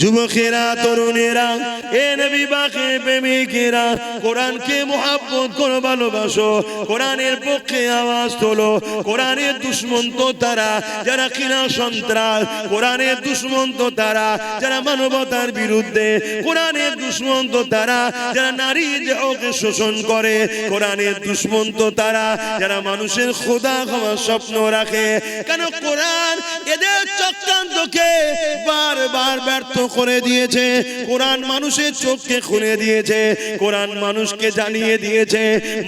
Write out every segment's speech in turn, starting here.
যুবকেরা, তরুণেরা, এ নবী পাকের প্রেমিকেরা, কোরআনকে মুহাব্বত করে ভালোবাসো, কোরআনের পক্ষে আওয়াজ তোলো। কোরআনের দুশমন তো তারা যারা কিনা সন্ত্রাস, কোরআনের দুশমন তো তারা যারা মানবতার বিরুদ্ধে, কোরআনের দুশমন তো তারা যারা নারী দেহকে শোষণ করে, কোরআনের দুশমন তো তারা যারা মানুষের খোদা হওয়ার স্বপ্ন রাখে। কেন কোরআন এদের চক্রান্তকে বারবার ব্যর্থ করে দিয়েছে। কোরআন মানুষের চোখকে খুলে দিয়েছে, কোরআন মানুষকে জানিয়ে দিয়েছে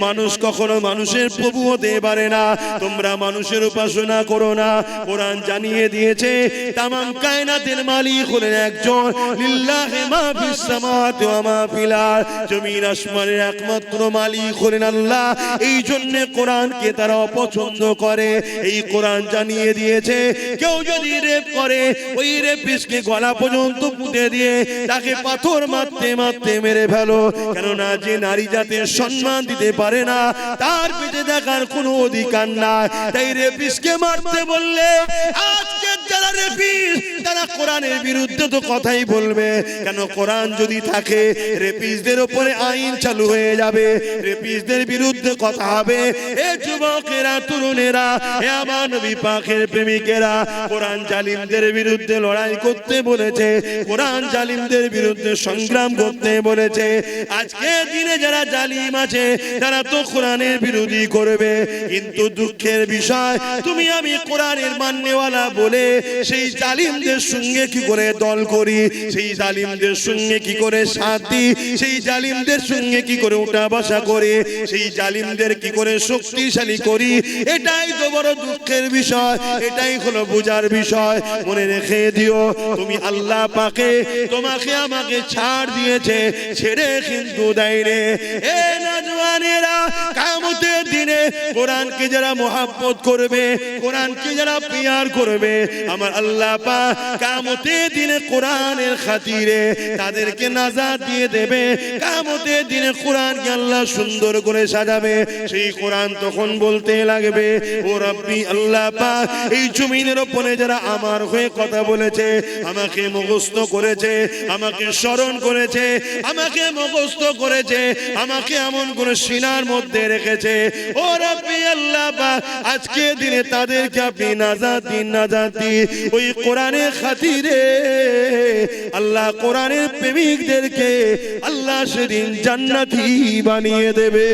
মানুষ কখনো মানুষের প্রভু হতে পারে না। তোমরা মানুষের উপাসনা করো না। কোরআন জানিয়ে দিয়েছে তামাম কায়নাতের মালিক হলেন একজন, লিল্লাহি মা ফিস সামাওয়াতি ওয়া মা ফিল আরদ, জমিন আসমানের একমাত্র মালিক হলেন আল্লাহ। এই জন্য কোরআনকে তারা অপছন্দ করে। এই কোরআন জানিয়ে দিয়েছে কেউ যদি রেপ করে, ওই রেপিস্টকে গলা পর্যন্ত পুঁতে দিয়ে তাকে পাথর মারতে মারতে মেরে ফেলো। কেননা যে নারী জাতির সম্মান দিতে পারে না, তার পেটে দেখার কোনো অধিকার নাই। তাই রেপিস্টকে মারতে বললে আজকে যারা রেপিস্ট তারা কোরআনের বিরুদ্ধে তো কথাই বলবে। কেন কোরআন যদি থাকে রেপিস্টদের উপরে আইন চালু হয়ে যাবে, রেপিস্টদের বিরুদ্ধে কথা হবে। এ যুবকেরা, তরুণেরা, এ আমার নবী পাকের প্রেমিকেরা, কোরআন জালিমদের বিরুদ্ধে লড়াই করতে বলেছে, কোরআন জালিমদের বিরুদ্ধে সংগ্রাম করতে বলেছে। আজকে দিনে যারা জালিম আছে তারা তো কোরআনের বিরোধী করবে, কিন্তু দুঃখের বিষয় তুমি আমি কোরআনের মাননেওয়ালা বলে সেই জালিমদের সঙ্গে কি করে দল করি, সেই জালিমদের সঙ্গে কি করে সাথ দিই, সেই জালিমদের সঙ্গে কি করে উঠা বসা করে, সেই জালিমদের কি করে শক্তিশালী করি। এটাই তো বড় দুঃখের বিষয়, এটাই হলো বোঝার বিষয়। মনে রেখে দিও, তুমি আল্লাহ পাকে তোমাকে আমাকে ছাড় দিয়েছে, ছেড়ে কিন্তু দেয় রে। এ নওজওয়ানেরা, কিয়ামতের দিনে কোরআনকে যারা মুহাব্বত করবে, কোরআনকে যারা প্যার করবে, আমার আল্লাহ পাক কিয়ামতের দিনে কোরআনের খাতিরে তাদেরকে নাজাত দিয়ে দেবে। কিয়ামতের দিনে কোরআনকে আল্লাহ সুন্দর করে সাজাবে। সেই কোরআন তখন বলতে লাগবে, ও রব্বি আল্লাহ পাক, এই জমিনের উপরে যারা আমার হয়ে কথা বলেছে, আমাকে মুখস্থ করেছে, আমাকে স্মরণ করেছে, আমাকে মুখস্থ করেছে, আমাকে এমন করে সিনার মধ্যে রেখেছে, ও রব্বি আল্লাহ পাক, আজকে দিনে তাদেরকে আপনি নাজাত দিন, নাজাত দিন। ওই কোরআনের খাতিরে আল্লাহ কোরআনের প্রেমিকদেরকে আল্লাহ সেদিন জান্নাতি বানিয়ে দেবে।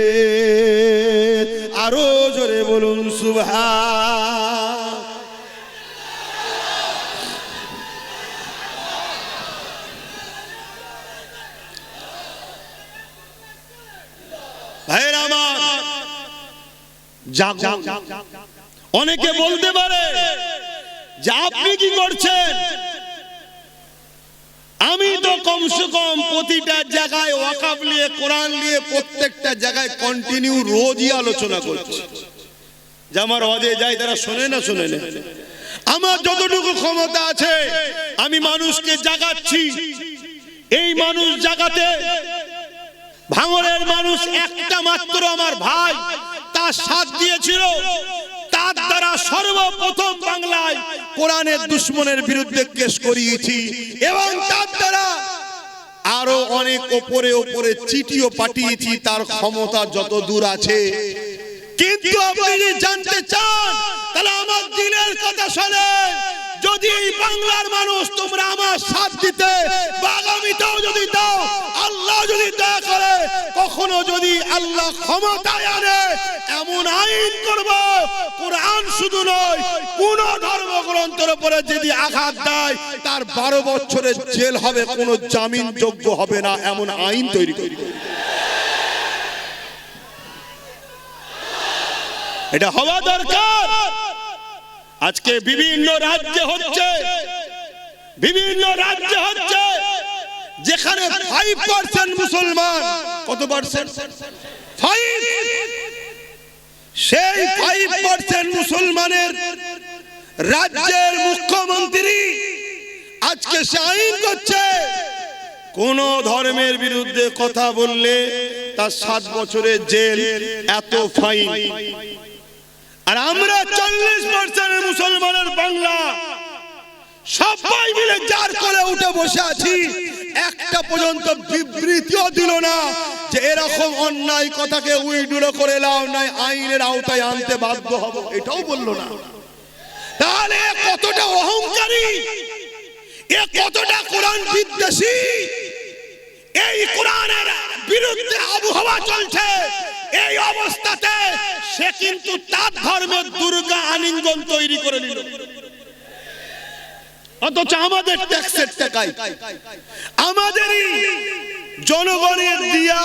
আরো জোরে বলুন সুবহান। ভাইরা আমার, অনেকে বলতে পারে যে আপনি কি করছেন? আমি তো কমসে কম প্রতিটা জায়গায় ওয়াকাফ নিয়ে, কোরআন নিয়ে প্রত্যেকটা জায়গায় কন্টিনিউ রোজই আলোচনা করছি। যে আমার ওয়াজে যায় তারা শোনে না, শোনে না। আমার যতটুকু ক্ষমতা আছে আমি মানুষকে জাগাচ্ছি। এই মানুষ জাগাতে ভাঙড়ের মানুষ একটা মাত্র আমার ভাই তার সাথ দিয়েছিল। তার দ্বারা সর্বপ্রথম বাংলায় কোরআনের দুশমনের বিরুদ্ধে কেস করিয়েছি, এবং তার দ্বারা আরো অনেক ওপরে ওপরে চিঠিও পাঠিয়েছি। তার ক্ষমতা যত দূর আছে। কিন্তু আপনি যদি জানতে চান তাহলে আমার দিলের কথা শোনেন। যদি এই বাংলার মানুষ তোমরা আমার সাথ দিতে আগামীতেও যদি দাও, আল্লাহ যদি দয়া করে, কখনো যদি আল্লাহ ক্ষমতায় আনে, এমন আইন করব, কোরআন শুধু নয় কোন ধর্মগ্রন্থের উপরে যদি আঘাত দেয় তার 12 বছরের জেল হবে, কোনো জামিন যোগ্য হবে না, এমন আইন তৈরি করব। এটা হওয়া দরকার। আজকে বিভিন্ন রাজ্যে হচ্ছে, বিভিন্ন রাজ্যে হচ্ছে যেখানে 5% মুসলমান, কত পার্সেন্ট? 5। সেই 5% মুসলমানের রাজ্যের মুখ্যমন্ত্রী আজকে সে আইন করছে, কোন ধর্মের বিরুদ্ধে কথা বললে তার 7 বছরের জেল, এত ফাইন। আর আমরা 40% মুসলমানের বাংলা সবাই মিলে যার কোলে উঠে বসে আছি, একটা পর্যন্ত বিবৃতিও দিল না যে এরকম অন্যায় কথাকে উইড্রো করে নাও, নাই আইনের আওতায় আনতে বাধ্য হব, এটাও বললো না। তাহলে কতটা অহংকারী, এ কতটা কোরআন বিদ্বেষী। এই কোরআনের বিরুদ্ধে আবহাওয়া চলছে, এই অবস্থাতে সে কিন্তু তার ধর্মের দুর্গা আলিঙ্গন তৈরি করে নিল, অথচ আমাদের ট্যাক্সের টাকায়, আমাদেরই জনগণের দিয়া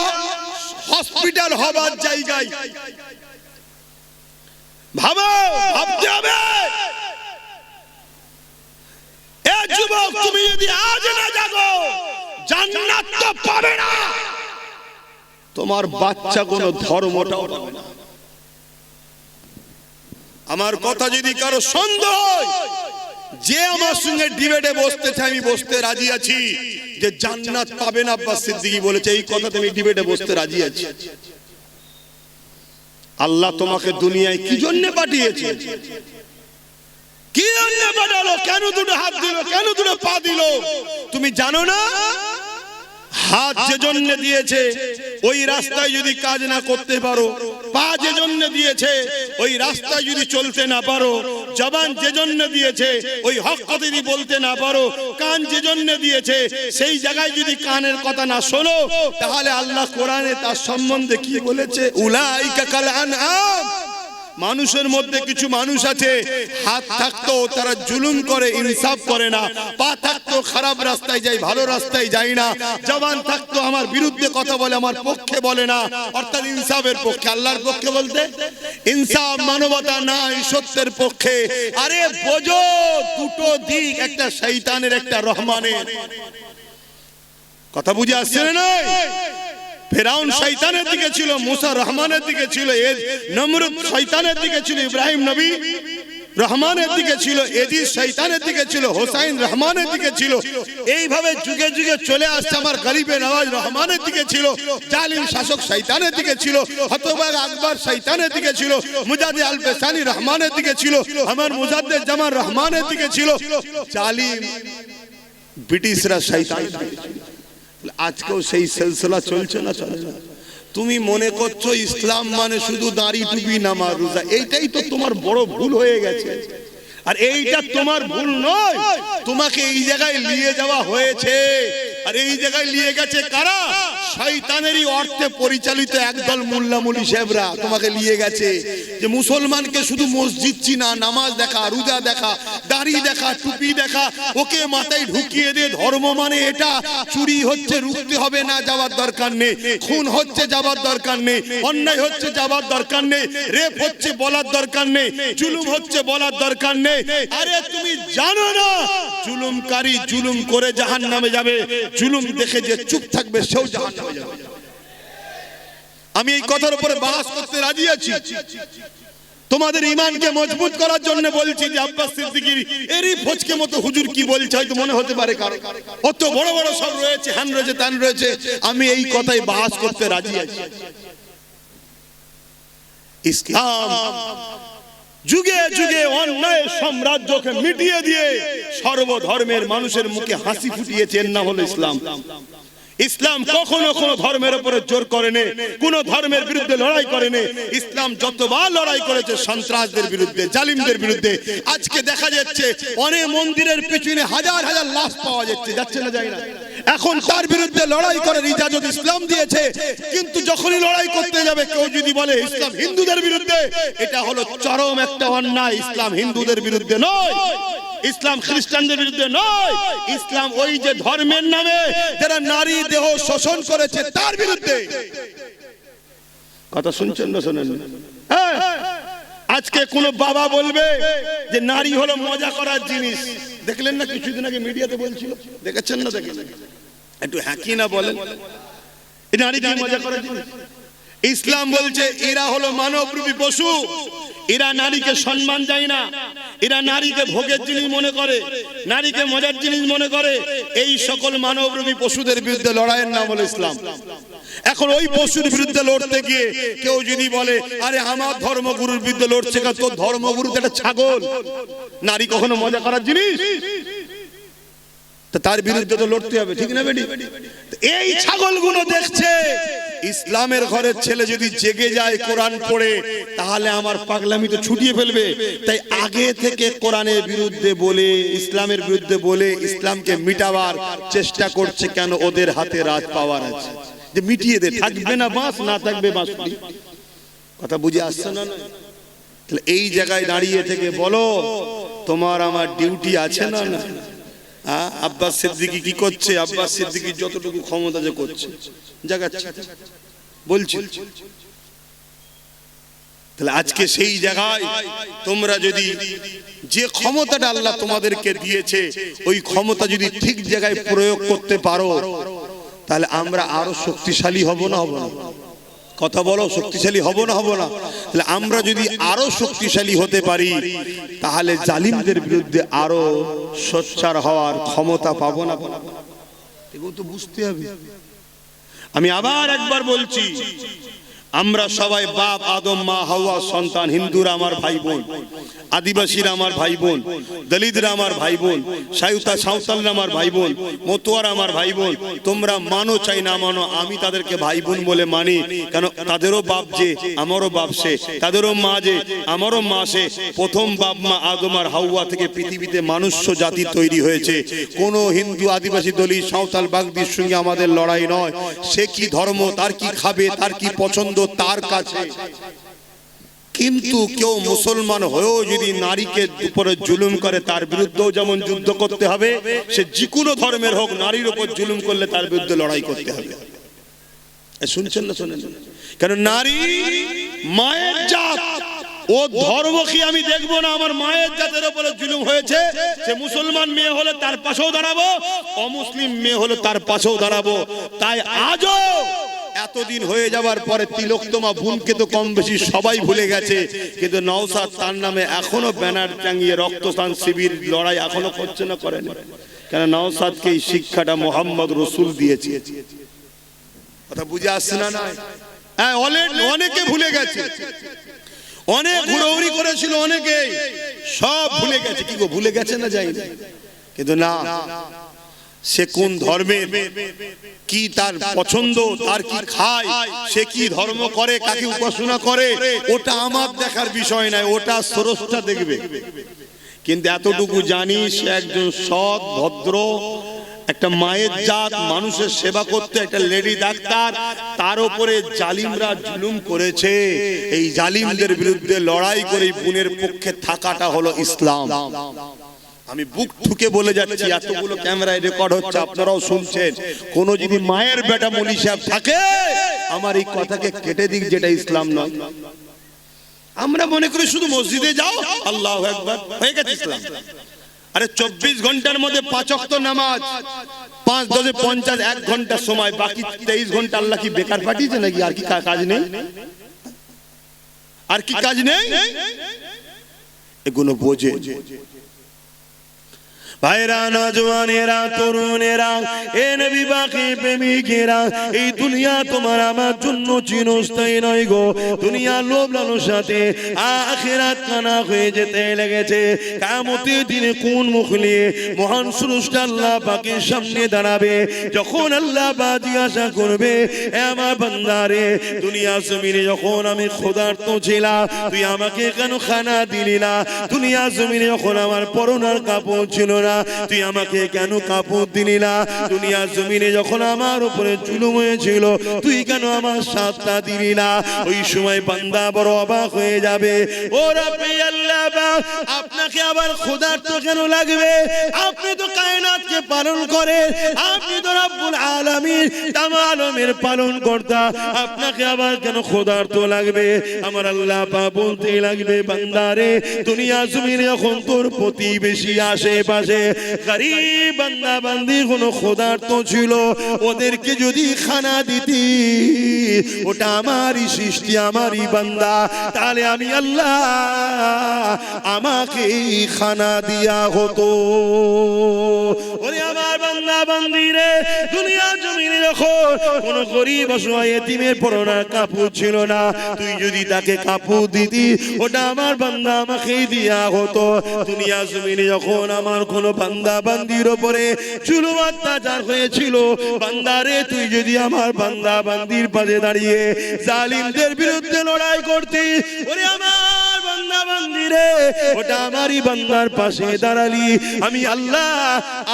হসপিটাল হবার জায়গায়। ভাবো, ভাবতে হবে। এ যুবক, তুমি যদি আজ না জাগো, জান্নাত তো পাবে না, তোমার বাচ্চা কোনো ধর্মটাও পাবে না। আমার কথা যদি কারো সন্দেহ হয়, যে আমার সঙ্গে ডিবেটে বসতে চাই, আমি বসতে রাজি আছি। যে জান্নাত পাবে না আব্বাস সিদ্দিকী বলেছে, এই কথাতে আমি ডিবেটে বসতে রাজি আছি। আল্লাহ তোমাকে দুনিয়ায় কি জন্য পাঠিয়েছে? কি জন্য পাঠালো? কেন দুটো হাত দিল? কেন দুটো পা দিল? তুমি জানো না? হাত যে জন্য দিয়েছে, ওই রাস্তায় যদি কাজ না করতে পারো, পা যে জন্য দিয়েছে, ওই রাস্তায় যদি চলতে না পারো, জবান যে জন্য দিয়েছে, ওই হক কথা যদি বলতে না পারো, কান যে জন্য দিয়েছে, সেই জায়গায় যদি কানের কথা না শোনো, তাহলে আল্লাহ কোরআনে তার সম্বন্ধে কি বলেছে? উলাইকা কাল আনআম। মানুষের মধ্যে কিছু মানুষ আছে, হাত থাকতো তারা জুলুম করে, ইনসাফ করে না, পা থাকতো খারাপ রাস্তায় যায়, ভালো রাস্তায় যায় না, জবান থাকতো আমার বিরুদ্ধে কথা বলে, আমার পক্ষে বলে না, অর্থাৎ ইনসাফের পক্ষে। আল্লাহর পক্ষে বলতে ইনসাফ, মানবতা নাই, সত্যের পক্ষে। আরে বোঝো, দুটো দিক, একটা শয়তানের, একটা রহমানের। কথা বুঝে আসছে না? ফেরাউন শয়তানের দিকে ছিল, মুসা রহমানের দিকে ছিল, নমরুদ শয়তানের দিকে ছিল, ইব্রাহিম নবী রহমানের দিকে ছিল, এজিজ শয়তানের দিকে ছিল, হোসাইন রহমানের দিকে ছিল। এইভাবে যুগে যুগে চলে আসছে। আমার গরিবে নওয়াজ রহমানের দিকে ছিল, জালিম শাসক শয়তানের দিকে ছিল, হতবাগ আকবর শয়তানের দিকে ছিল, মুজাদ্দিদ আল বেসানি রহমানের দিকে ছিল, আমার মুজাদ্দিদ জামান রহমানের দিকে ছিল, জালিম ব্রিটিশরা শয়তানের দিকে ছিল। আজকেও সেই সিলসিলা চলছে না? চলে না? তুমি মনে করছো ইসলাম মানে শুধু দাড়ি টুপি নামাজ রোজা, এইটাই তো তোমার বড় ভুল হয়ে গেছে। আর এইটা তোমার ভুল নয়, তোমাকে এই জায়গায় নিয়ে যাওয়া হয়েছে। আর এই জায়গায় নিয়ে গেছে কারা? শয়তানেরই অর্থে পরিচালিত একদল মোল্লা মুলি সাহেবরা তোমাকে নিয়ে গেছে। যে মুসলমানকে শুধু মসজিদ চিনা, নামাজ দেখা, রোজা দেখা, দাড়ি দেখা, টুপি দেখা, ওকে মাথায় ঢুকিয়ে দিয়ে ধর্ম মানে এটা, চুরি হচ্ছে রুখতে হবে না, যাওয়ার দরকার নেই, খুন হচ্ছে যাবার দরকার নেই, অন্যায় হচ্ছে যাবার দরকার নেই, রেপ হচ্ছে বলার দরকার নেই, জুলুম হচ্ছে বলার দরকার নেই। আরে তুমি জানো না, জুলুমকারী জুলুম করে জাহান্নামে যাবে, জুলুম দেখে যে চুপ থাকবে সেও জাহান্নামে যাবে। আমি এই কথার উপরে বাস করতে রাজি আছি। তোমাদের ঈমানকে মজবুত করার জন্য বলছি যে আব্বাস সিদ্দিকীর এরই ফজকে মতো হুজুর কি বলছে হয়তো মনে হতে পারে কারো, অত বড় বড় সব রয়েছে, হ্যান রয়েছে, তান রয়েছে। আমি এই কথাই বাস করতে রাজি আছি। ইসলাম যুগে যুগে অন্যায় সাম্রাজ্যকে মিটিয়ে দিয়ে সর্বধর্মের মানুষের মুখে হাসি ফুটিয়েছে, এর নাম হলো ইসলাম। ইসলাম কখনো কোনো ধর্মের উপরে জোর করেনি, কোন ধর্মের বিরুদ্ধে লড়াই করেনি। ইসলাম যতবার লড়াই করেছে সন্ত্রাসদের বিরুদ্ধে, জালিমদের বিরুদ্ধে। আজকে দেখা যাচ্ছে অনেক মন্দিরের পেছনে হাজার হাজার লাশ পাওয়া যাচ্ছে, যাচ্ছে না যায় না? এখন তার বিরুদ্ধে লড়াই করার ইজাজত ইসলাম দিয়েছে। কিন্তু যখনই লড়াই করতে যাবে কেউ যদি বলে ইসলাম হিন্দুদের বিরুদ্ধে, এটা হলো চরম একটা অন্যায়। ইসলাম হিন্দুদের বিরুদ্ধে নয়, ইসলাম খ্রিস্টানদের বিরুদ্ধে নয়, ইসলাম ওই যে ধর্মের নামে যারা নারী দেহ শোষণ করেছে তার বিরুদ্ধে। কথা শুনছেন না? শোনেন? হ্যাঁ, আজকে কোন বাবা বলবে যে নারী হলো মজা করার জিনিস। দেখলেন না কিছুদিন আগে মিডিয়াতে বলছিল, দেখেছেন না? দেখেন একটু হ্যাঁকি না বলেন, এই নারী কি মজা করার জিনিস? ইসলাম বলছে এরা হলো মানবরূপী পশু, এরা নারীকে সম্মান দেয় না, এরা নারীকে ভোগের জিনিস মনে করে, নারীকে মজার জিনিস মনে করে। এই সকল মানবরূপী পশুদের বিরুদ্ধে লড়াইয়ের নাম হলো ইসলাম। এখন ওই পশুর বিরুদ্ধে লড়তে গিয়ে কেউ যদি বলে আরে আমার ধর্মগুরুর বিরুদ্ধে লড়ছে, তোর ধর্মগুরু তো একটা ছাগল, নারী কখনো মজা করার জিনিস? তার বিরুদ্ধে তো লড়তে হবে, ঠিক না বেটি? এই ছাগলগুলো দেখছে ইসলামের ঘরের ছেলে যদি জেগে যায় কোরআন পড়ে, তাহলে আমার পাগলামি তো ছুটিয়ে ফেলবে। তাই আগে থেকে কোরআনের বিরুদ্ধে বলে, ইসলামের বিরুদ্ধে বলে ইসলামকে মিটাবার চেষ্টা করছে। কেন? ওদের হাতে রাজ পাওয়ার আছে, যে মিটিয়ে দে, থাকবে না বাঁশ, না থাকবে বাঁশি। কথা বুঝে আসছে না? তাহলে এই জায়গায় দাঁড়িয়ে থেকে বলো, তোমার আমার ডিউটি আছে না? না। আব্বাস সিদ্দিকী কি করছে? আব্বাস সিদ্দিকী যতটুকু ক্ষমতা যে করছে, জাগাচ্ছে, বলছি। তাহলে আজকে সেই জায়গায় তোমরা যদি যে ক্ষমতাটা আল্লাহ তোমাদেরকে দিয়েছে, ওই ক্ষমতা যদি ঠিক জায়গায় প্রয়োগ করতে পারো, তাহলে আমরা আরো শক্তিশালী হব না? হব না? কথা বলো, শক্তিশালী হব না? হব না? তাহলে আমরা যদি আরো শক্তিশালী হতে পারি, তাহলে জালিমদের বিরুদ্ধে আরো সোচ্চার হওয়ার ক্ষমতা পাবো না? এগুলো তো বুঝতে হবে। আমি আবার একবার বলছি, আমরা সবাই বাপ আদম, মা হাওয়া সন্তান। হিন্দুরা আমার ভাই বোন, আদিবাসীরা আমার ভাই বোন, দলিতরা আমার ভাই বোন, সাঁওতালরা আমার ভাই বোন, মতুয়ারা আমার ভাই বোন। তোমরা মানো চাই না মানো, আমি তাদেরকে ভাই বোন বলে মানি। কেন? তাদেরও বাপ যে, আমারও বাপ সে, তাদেরও মা যে, আমারও মা সে। প্রথম বাপ মা আদম আর হাওয়া থেকে পৃথিবীতে মানুষ্য জাতি তৈরি হয়েছে। কোনো হিন্দু, আদিবাসী, দলিত, সাঁওতাল, বাগদির সঙ্গে আমাদের লড়াই নয়। সে কি ধর্ম, তার কি খাবে, তার কি পছন্দ, তার কাছে। কিন্তু কেউ মুসলমান হয়েও যদি নারীকে উপরে জুলুম করে, তার বিরুদ্ধেও যেমন যুদ্ধ করতে হবে। সে যে কোনো ধর্মের হোক, নারীর উপর জুলুম করলে তার বিরুদ্ধে লড়াই করতে হবে। শুনছেন না? শোনেন? কেন? নারী মায়ের জাত, ও ধর্ম কি আমি দেখবো না? আমার মায়ের জাতের উপরে জুলুম হয়েছে, সে মুসলমান মেয়ে হলে তার পাশেও দাঁড়াবো, অমুসলিম মেয়ে হলে তার পাশেও দাঁড়াবো। তাই আজও এতদিন হয়ে যাবার পরে তিলোত্তমা বোনকে তো কম বেশি সবাই ভুলে গেছে, কিন্তু নওশাদ তার নামে এখনো ব্যানার টাঙিয়ে রক্তদান শিবির লড়াই এখনো করছে না? করেন? কেন? নওশাদকে এই শিক্ষাটা মোহাম্মদ রসুল দিয়েছে। কথা বুঝে আসছে না? হ্যাঁ, অনেকে ভুলে গেছে, অনেক ঘুরৌরি করেছিল, অনেকে সব ভুলে গেছে। কি গো, ভুলে গেছে না? যাই না, কিন্তু না, সে কোন ধর্মের, কি তার পছন্দ, তার কি খায়, সে কি ধর্ম করে, কাকে উপাসনা করে, ওটা আমার দেখার বিষয় নয়, ওটা স্রষ্টা দেখবে। কিন্তু এতটুকু জানি, সে একজন সৎ, ভদ্র, একটা মায়ের জাত, মানুষের সেবা করতে, একটা লেডি ডাক্তার। তার উপরে জালিমরা জুলুম করেছে। এই জালিমদের বিরুদ্ধে লড়াই করে বোনের পক্ষে থাকাটা হলো ইসলাম। আমি বুক ঠুকে বলে যাচ্ছি, এতগুলো ক্যামেরায় রেকর্ড হচ্ছে, আপনারাও শুনছেন। কোন যদি মায়ের বেটা মৌলী সাহেব থাকে, আমার এই কথাকে কেটে দিক, যেটা ইসলাম নয়। আমরা মনে করি শুধু মসজিদে যাও, আল্লাহু আকবার, হয়ে গেছে ইসলাম। আরে 24 ঘন্টার মধ্যে 5 ওয়াক্ত নামাজ, 5 10 50, 1 ঘন্টা সময়, বাকি 23 ঘন্টা আল্লাহ কি বেকার পাঠিয়েছে নাকি? আর কি কাজ নেই? আর কি কাজ নেই? এগুলো বোঝে। ভাইরা, নওজওয়ানেরা, তরুণেরা, এ নবী পাকে প্রেমিকেরা, এই দুনিয়া তোমার আমার জন্য চিরস্থায়ী নয় গো। দুনিয়া লোভ লালসাতে আখিরাত কানা হয়ে যেতে লেগেছে। কিয়ামতের দিনে কোন মুখ নিয়ে মহান স্রষ্টা আল্লাহ পাকের সামনে দাঁড়াবে? যখন আল্লাহ পাক জিজ্ঞাসা করবে, এ আমার বান্দারে, দুনিয়া জমিনে যখন আমি ক্ষুধার্ত ছিলাম, তুই আমাকে কেন খানা দিলি না? দুনিয়া জমিনে যখন আমার পরনার কাপড় ছিল না, তুই আমাকে কেন কাপড় দিলি না? দুনিয়া জমিনে যখন আমার উপরে জুলুম হয়েছিল, তুই কেন আমার সাথটা দিলি না? ওই সময় বান্দা বড় অবাক হয়ে যাবে। ও রাব্বি আল্লাহ পাক, আপনাকে আবার ক্ষুধার্ত কেন লাগবে? আপনি তো কায়নাতকে পালন করেন, আপনি তো রব্বুল আলামিন, তাম আলমের পালন কর্তা, আপনাকে আবার কেন ক্ষুধার্ত লাগবে? আমার আল্লাহ পাক বলতে লাগবে, বান্দারে, দুনিয়া জমিনে যখন তোর প্রতিবেশী আশেপাশে গরীব বান্দা বান্দি কোন ক্ষুধার্ত ছিল, ওদেরকে যদি খানা দিতি, ওটা আমারই সৃষ্টি, আমারই বান্দা, তাহলে আমি আল্লাহ আমাকে খানা দিয়া হতো। ও ওরে আমার বান্দা বান্দিরে, দুনিয়া জমিনে যখন কোন গরিব অসহায় এতিমের পরনে কাপড় ছিল না, তুই যদি তাকে কাপড় দিতি, ওটা আমার বান্দা আমাকেই দিয়া হতো। দুনিয়া জমিনে যখন আমার কোন বান্দা বান্দির উপরে জুলুম অত্যাচার হয়েছিল, বান্দারে তুই যদি আমার বান্দা বান্দির পাশে দাঁড়িয়ে জালিমদের বিরুদ্ধে লড়াই করতি, ওরে আমার বান্দা বান্দিরে, ওটা আমারই বান্দার পাশে দাঁড়ালি, আমি আল্লাহ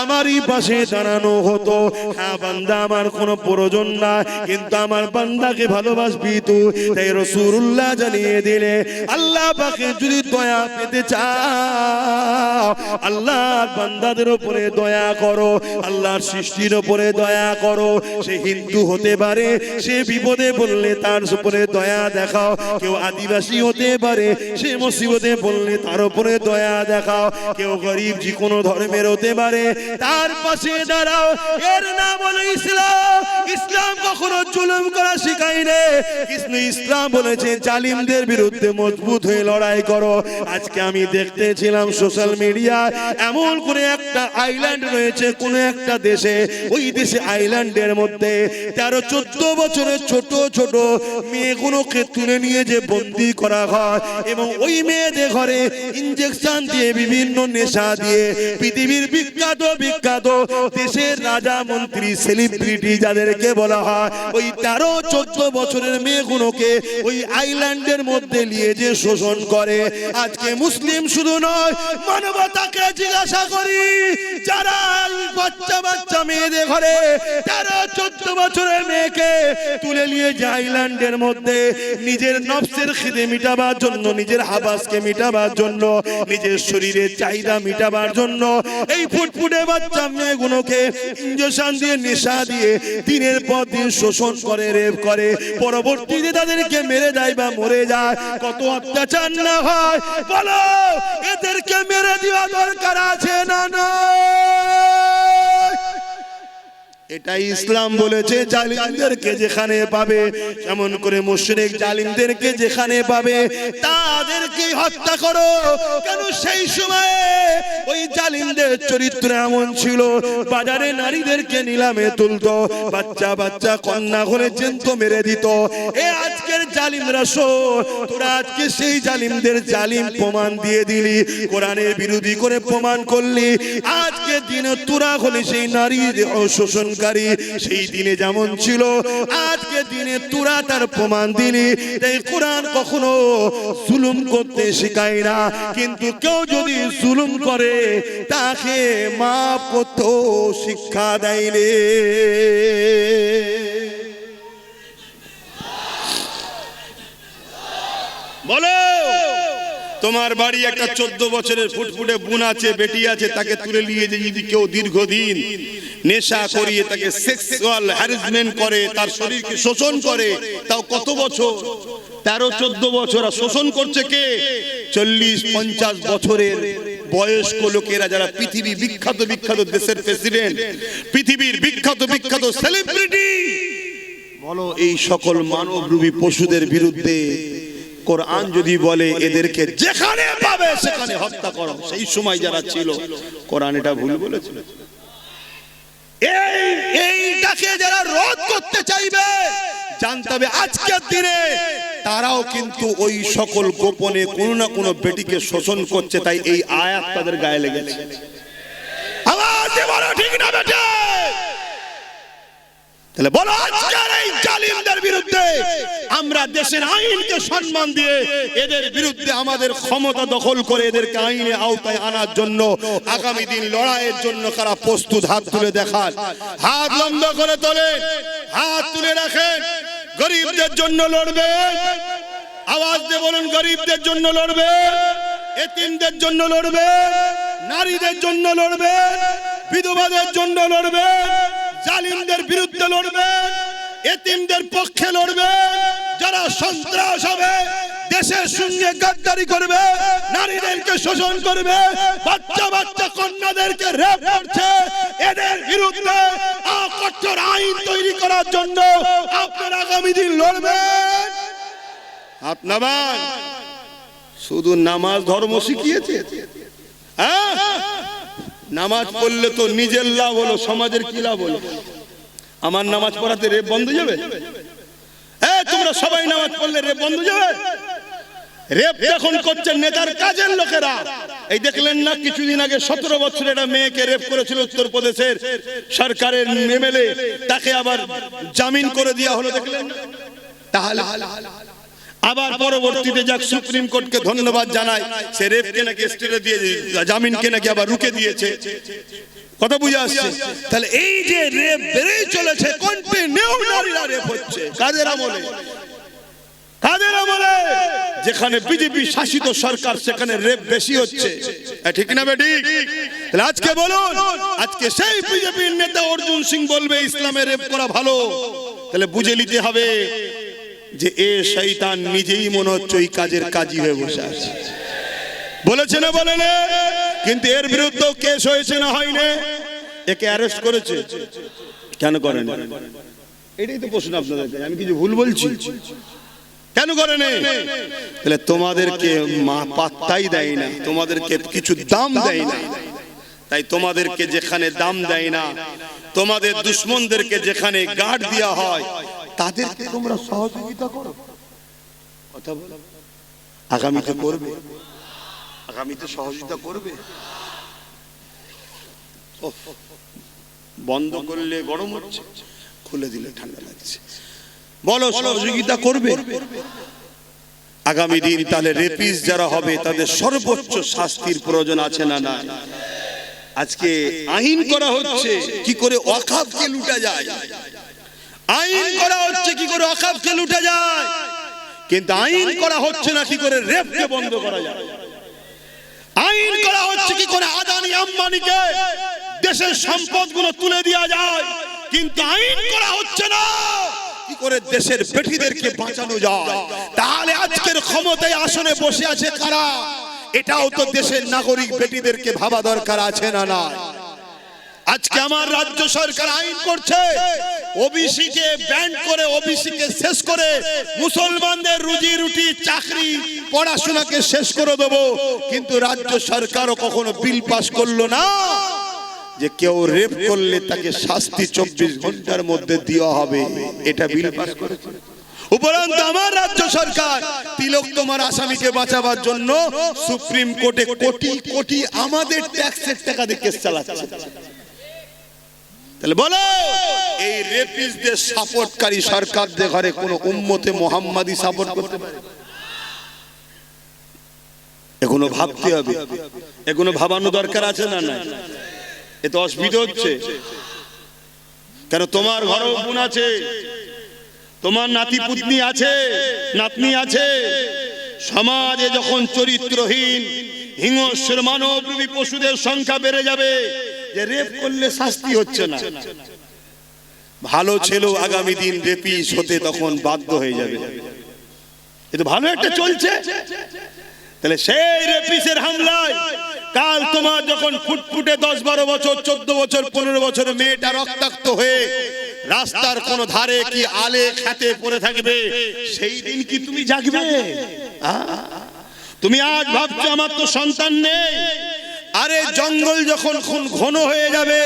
আমারই পাশে দাঁড়ানো হতো। হ্যাঁ বান্দা আমার কোনো প্রয়োজন না, কিন্তু আমার বান্দাকে ভালোবাসবি তুই। তাই রাসূলুল্লাহ জানিয়ে দিলে, আল্লাহ পাকে যদি দয়া পেতে চাও, আল্লাহর বান্দাদের উপরে দয়া করো, আল্লাহর সৃষ্টির উপরে দয়া করো। সে হিন্দু হতে পারে, সে বিপদে বললে তার উপরে দয়া দেখাও। কেউ আদিবাসী হতে পারে, সে মুসিবতে বললে তার উপরে দয়া দেখাও। কেউ গরিব যে কোনো ধর্মের হতে পারে, তার পাশে দাঁড়াও। এর নাম হলো ইসলাম। ইসলাম কখনো জুলুম করা শেখায় না, কিন্তু ইসলাম বলেছে জালিমদের বিরুদ্ধে মজবুত হয়ে লড়াই করো। আজকে আমি দেখতেছিলাম সোশ্যাল মিডিয়া, এমন করে একটা আইল্যান্ড রয়েছে কোন একটা দেশে, ওই দেশে আইল্যান্ডের মধ্যে 13-14 বছরের ছোট ছোট মেয়েগুলোকে তুলে নিয়ে যে বন্দী করা হয়, এবং ওই মেয়েদের ঘরে ইনজেকশন দিয়ে বিভিন্ন নেশা দিয়ে পৃথিবীর বিখ্যাত বিখ্যাত দেশের রাজা মন্ত্রী সেলিব্রিটি যাদেরকে বলা হয়, ওই 13-14 বছরের মেয়েগুলোকে ওই আইল্যান্ডের মধ্যে নিয়ে যে শোষণ করে। আজকে মুসলিম শুধু নয়, মানবতাকে জিজ্ঞাসা করি, যারা বাচ্চা বাচ্চা মেয়েদের ঘরে 13-14 বছরের মেয়েকে তুলে নিয়ে যে আইল্যান্ডের মধ্যে নিজের নফসের খিদে মিটাবার জন্য, নিজের হাবাসকে মিটাবার জন্য, নিজের শরীরের চাহিদা মিটাবার জন্য এই ফুটফুটে বাচ্চা মেয়েগুলোকে ইনজেকশন দিয়ে নেশা দিয়ে দিনের পর দিন শোষণ করে, রেপ করে, পরবর্তীতে তাদেরকে মেরে দেয় বা মরে যায়। কত অত্যাচার না হয় বলো, এদেরকে মেরে দেওয়া দরকার আছে না? না, এটাই ইসলাম বলেছে। জালিমদেরকে যেখানে পাবে, এমন করে মুশরিক জালিমদেরকে যেখানে পাবে তাদেরকে হত্যা করো। কেন সেই সময়ে ওই জালিমদের চরিত্র এমন ছিল, বাজারে নারীদেরকে নিলামে তুলতো, বাচ্চা বাচ্চা কন্যা হলে জ্যান্ত মেরে দিত। এ আজকের জালিমরা শোন, তোরা আজকে সেই জালিমদের জালিম প্রমাণ দিয়ে দিলি, কোরআনের বিরোধী করে প্রমাণ করলি। আজকে দিনে তোরা হলে সেই নারীর শোষণ, সেই দিনে যেমন ছিল আজকে দিনে তোরা তার প্রমাণ দিলি। তাই কোরআন কখনো জুলুম করতে শেখায় না, কিন্তু কেউ যদি জুলুম করে তাকে মাফ করতে শিক্ষা দেয় রে। বলো, তোমার বাড়ি একটা 14 বছরের ফুটফুটে বোন আছে, বেটি আছে, তাকে তুলে নিয়ে যদি কেউ দীর্ঘদিন নেশা করিয়ে তাকে সেক্সুয়াল হ্যারাসমেন্ট করে, তার শরীরকে শোষণ করে, তাও কত বছর? 13-14 বছর। শোষণ করছে কে? 40-50 বছরের বয়স্ক লোকেরা, যারা পৃথিবী বিখ্যাত বিখ্যাত দেশের প্রেসিডেন্ট, পৃথিবীর বিখ্যাত বিখ্যাত সেলিব্রিটি। বলো, এই সকল মানবরূপী পশুদের বিরুদ্ধে কোরআন যদি বলে এদেরকে যেখানে পাবে সেখানে হত্যা করো, সেই সময় যারা ছিল কোরআন এটা ভুল বলেছিল? এইটাকে যারা রোধ করতে চাইবে, জানতে হবে আজকের দিনে তারাও কিন্তু ওই সকল গোপনে কোনো না কোনো বেটিকে শোষণ করছে। তাই এই আয়াত তাদের গায়ে লেগেছে। আওয়াজ দিয়ে বলো, ঠিক না বেটা? তাহলে বলো, আজকের এই জালিমদের বিরুদ্ধে আমরা দেশের আইনকে সম্মান দিয়ে এদের বিরুদ্ধে আমাদের ক্ষমতা দখল করে এদেরকে আইনে আওতায় আনার জন্য আগামী দিন লড়াইয়ের জন্য কারা প্রস্তুত? হাত তুলে দেখান, হাত লম্বা করে তোলেন, হাত তুলে রাখেন। গরিবদের জন্য লড়বেন, আওয়াজ দিয়ে বলুন, গরিবদের জন্য লড়বেন, এতিমদের জন্য লড়বেন, নারীদের জন্য লড়বেন, বিধবাদের জন্য লড়বেন, জালিমদের বিরুদ্ধে লড়বেন, এতিমদের পক্ষে লড়বেন, যারা সন্ত্রাস হবে, দেশের সঙ্গে গাদ্দারি করবে, নারীদেরকে শোষণ করবে, বাচ্চা বাচ্চা কন্যাদেরকে রেপ করছে, এদের বিরুদ্ধে কঠোর আইন তৈরি করার জন্য আপনারা আগামী দিন লড়বেন। আপনার শুধু নামাজ ধর্ম শিখিয়েছে? নামাজ পড়লে তো নিজের লাভ হলো, সমাজের কি লাভ হলো? আমার নামাজ পড়াতে রেপ বন্ধ যাবে? তোমরা সবাই নামাজ পড়লে রেপ বন্ধ যাবে? রেপ এখন করছেন নেতার কাজের লোকেরা। এই দেখলেন না কিছুদিন আগে 17 বছরের একটা মেয়েকে রেপ করেছিল উত্তরপ্রদেশের সরকারের এমএলএ, তাকে আবার জামিন করে দেওয়া হলো, দেখলেন? তাহলে আবার পরবর্তীতে যাক সুপ্রিম কোর্টকে ধন্যবাদ জানাই, সে রেপকে নাকি স্টেটে দিয়ে জামিনকে নাকি আবার রুকে দিয়েছে। কথা বুঝে আসছে? তাহলে এই যে রেপ বেড়েই চলেছে, কন্টিনিউ নারীরা রেপ হচ্ছে। কাদের আমলে? কাদের আমলে? যেখানে বিজেপি শাসিত সরকার সেখানে রেপ বেশি হচ্ছে, ঠিক না বেঠিক? তাহলে আজকে বলুন, আজকে সেই বিজেপির নেতা অর্জুন সিং বলবে ইসলামে রেপ করা ভালো, তাহলে বুঝে নিতে হবে যে এ শয়তান নিজেই মনে হচ্ছে ওই কাজের কাজী হয়ে বসে আছে। বলেছে না বলে না? কিন্তু এর বিরুদ্ধেও কেস হয়েছে না হয়নি? একে অ্যারেস্ট করেছে, কেন করেন? এটাই তো প্রশ্ন আপনাদের। আমি কিছু ভুল বলছি? কেন করেন? তাহলে তোমাদেরকে পাত্তাই দেয় না, তোমাদেরকে কিছু দাম দেয় না। তাই তোমাদেরকে যেখানে দাম দেয় না, তোমাদের দুশ্মনদেরকে যেখানে গার্ড দেওয়া হয়, তাদেরকে তোমরা সহযোগিতা করো। কথা বলো, আগামীতে করবে? আগামীতে সহযোগিতা করবে? বন্ধ করলে গরম হচ্ছে, খুলে দিলে ঠান্ডা লাগছে। বলো, সহযোগিতা করবে? আগামী দিন তাহলে রেপিস যারা হবে তাদের সর্বোচ্চ শাস্তির প্রয়োজন আছে না না? আজকে আইন করা হচ্ছে কি করে ওয়াকফকে লুটা যায়, আইন করা হচ্ছে কি করে ওয়াকফকে লুটা যায়, কিন্তু আইন করা হচ্ছে না কি করে রেপকে বন্ধ করা যায়। আইন করা হচ্ছে কি করে আদানি আম্বানিকে দেশের সম্পদগুলো তুলে দেওয়া যায়, কিন্তু আইন করা হচ্ছে না কি করে দেশের বেটিদেরকে বাঁচানো যায়। তাহলে আজকের ক্ষমতায় আসনে বসে আছে কারা? এটাও তো দেশের নাগরিক বেটিদেরকে ভাবা দরকার আছে না না? আজকে আমার রাজ্য সরকার আইন করছে ওবিসি কে ব্যান করে, ওবিসি কে শেষ করে মুসলমানদের রুজি রুটি চাকরি পড়াশোনাকে শেষ করে দেবো, কিন্তু রাজ্য সরকারও কখনো বিল পাস করলো না যে কেউ রেপ করলে তাকে শাস্তি 24 ঘন্টার মধ্যে দেওয়া হবে। এটা বিল পাস করেছে। উপরন্তু আমার রাজ্য সরকার তিলক তোমার আসামিকে বাঁচাবার জন্য সুপ্রিম কোর্টে কোটি কোটি আমাদের ট্যাক্সের টাকা দিয়ে কেস চালাচ্ছে। তাহলে বলো, এই রেপিস্টদের সাপোর্টকারী সরকারদের ঘরে কোন উম্মতে মুহাম্মাদি সাপোর্ট করতে পারে? এগুলো ভাবতে হবে, এগুলো ভাবানো দরকার আছে না না? এ তো অসুবিধা হচ্ছে। কেন তোমার ঘরেও বোন আছে, তোমার নাতি পুতনি আছে, নাতনি আছে। সমাজে যখন চরিত্রহীন হিংস্র মানবরূপী পশুদের সংখ্যা বেড়ে যাবে, যে রেপ করলে শাস্তি হচ্ছে না, ভালো ছেলেও আগামী দিন রেপিস হতে তখন বাধ্য হয়ে যাবে। এটা ভালো একটা চলছে। তাহলে সেই রেপিসের হামলায় কাল তোমার যখন ফুটফুটে 10-12 বছর 14 বছর 15 বছর মেয়েটা রক্তাক্ত হয়ে রাস্তার কোন ধারে কি আলে খেতে পড়ে থাকবে, সেই দিন কি তুমি জাগবে? তুমি আজ ভাবছো আমার তো সন্তান নেই, আরে জঙ্গল যখন ঘন হয়ে যাবে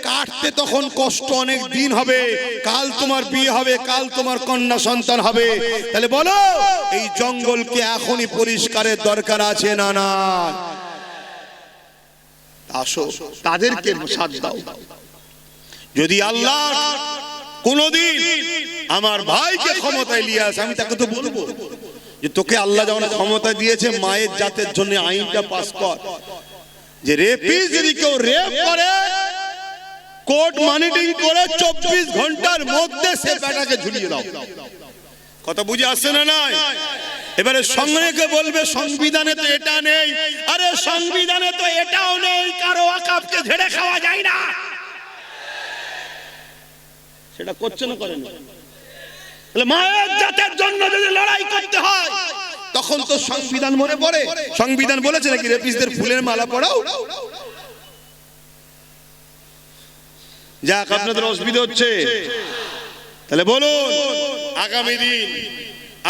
কাটতে তখন কষ্ট অনেক দিন হবে, কাল তোমার বিয়ে হবে, কাল তোমার কন্যা সন্তান হবে। তাহলে বলো, এই জঙ্গলকে এখনই পরিষ্কারের দরকার আছে না না? আসো তাদেরকে সাথ দাও। যদি আল্লাহ কোনদিন আমার ভাইকে ক্ষমতায় নিয়ে আসে, আমি তাকে তো বলবো যে তোকে আল্লাহ যখন ক্ষমতা দিয়েছে মায়ের জাতের জন্য আইনটা পাস কর, যে রেপিস যদি কেউ রেপ করে কোর্ট মনিটরিং করে 24 ঘন্টার মধ্যে সে বেটাকে ঝুলিয়ে দাও। কথা বুঝে আসছে না নাই? এবারে সঙ্গে বলবে সংবিধানে তো এটা নেই, আরে সংবিধানে তো এটাও নেই কারো ওয়াকফকে ঝেড়ে খাওয়া যায় না। সেটা করছে না, করেন? তাহলে মায়ের জাতের জন্য যদি লড়াই করতে হয় তখন তো সংবিধান মনে পড়ে। সংবিধান বলেছে নাকি রেপিসদের ফুলের মালা পরাও? যাক, আপনাদের অসুবিধা হচ্ছে। তাহলে বলুন, আগামী দিন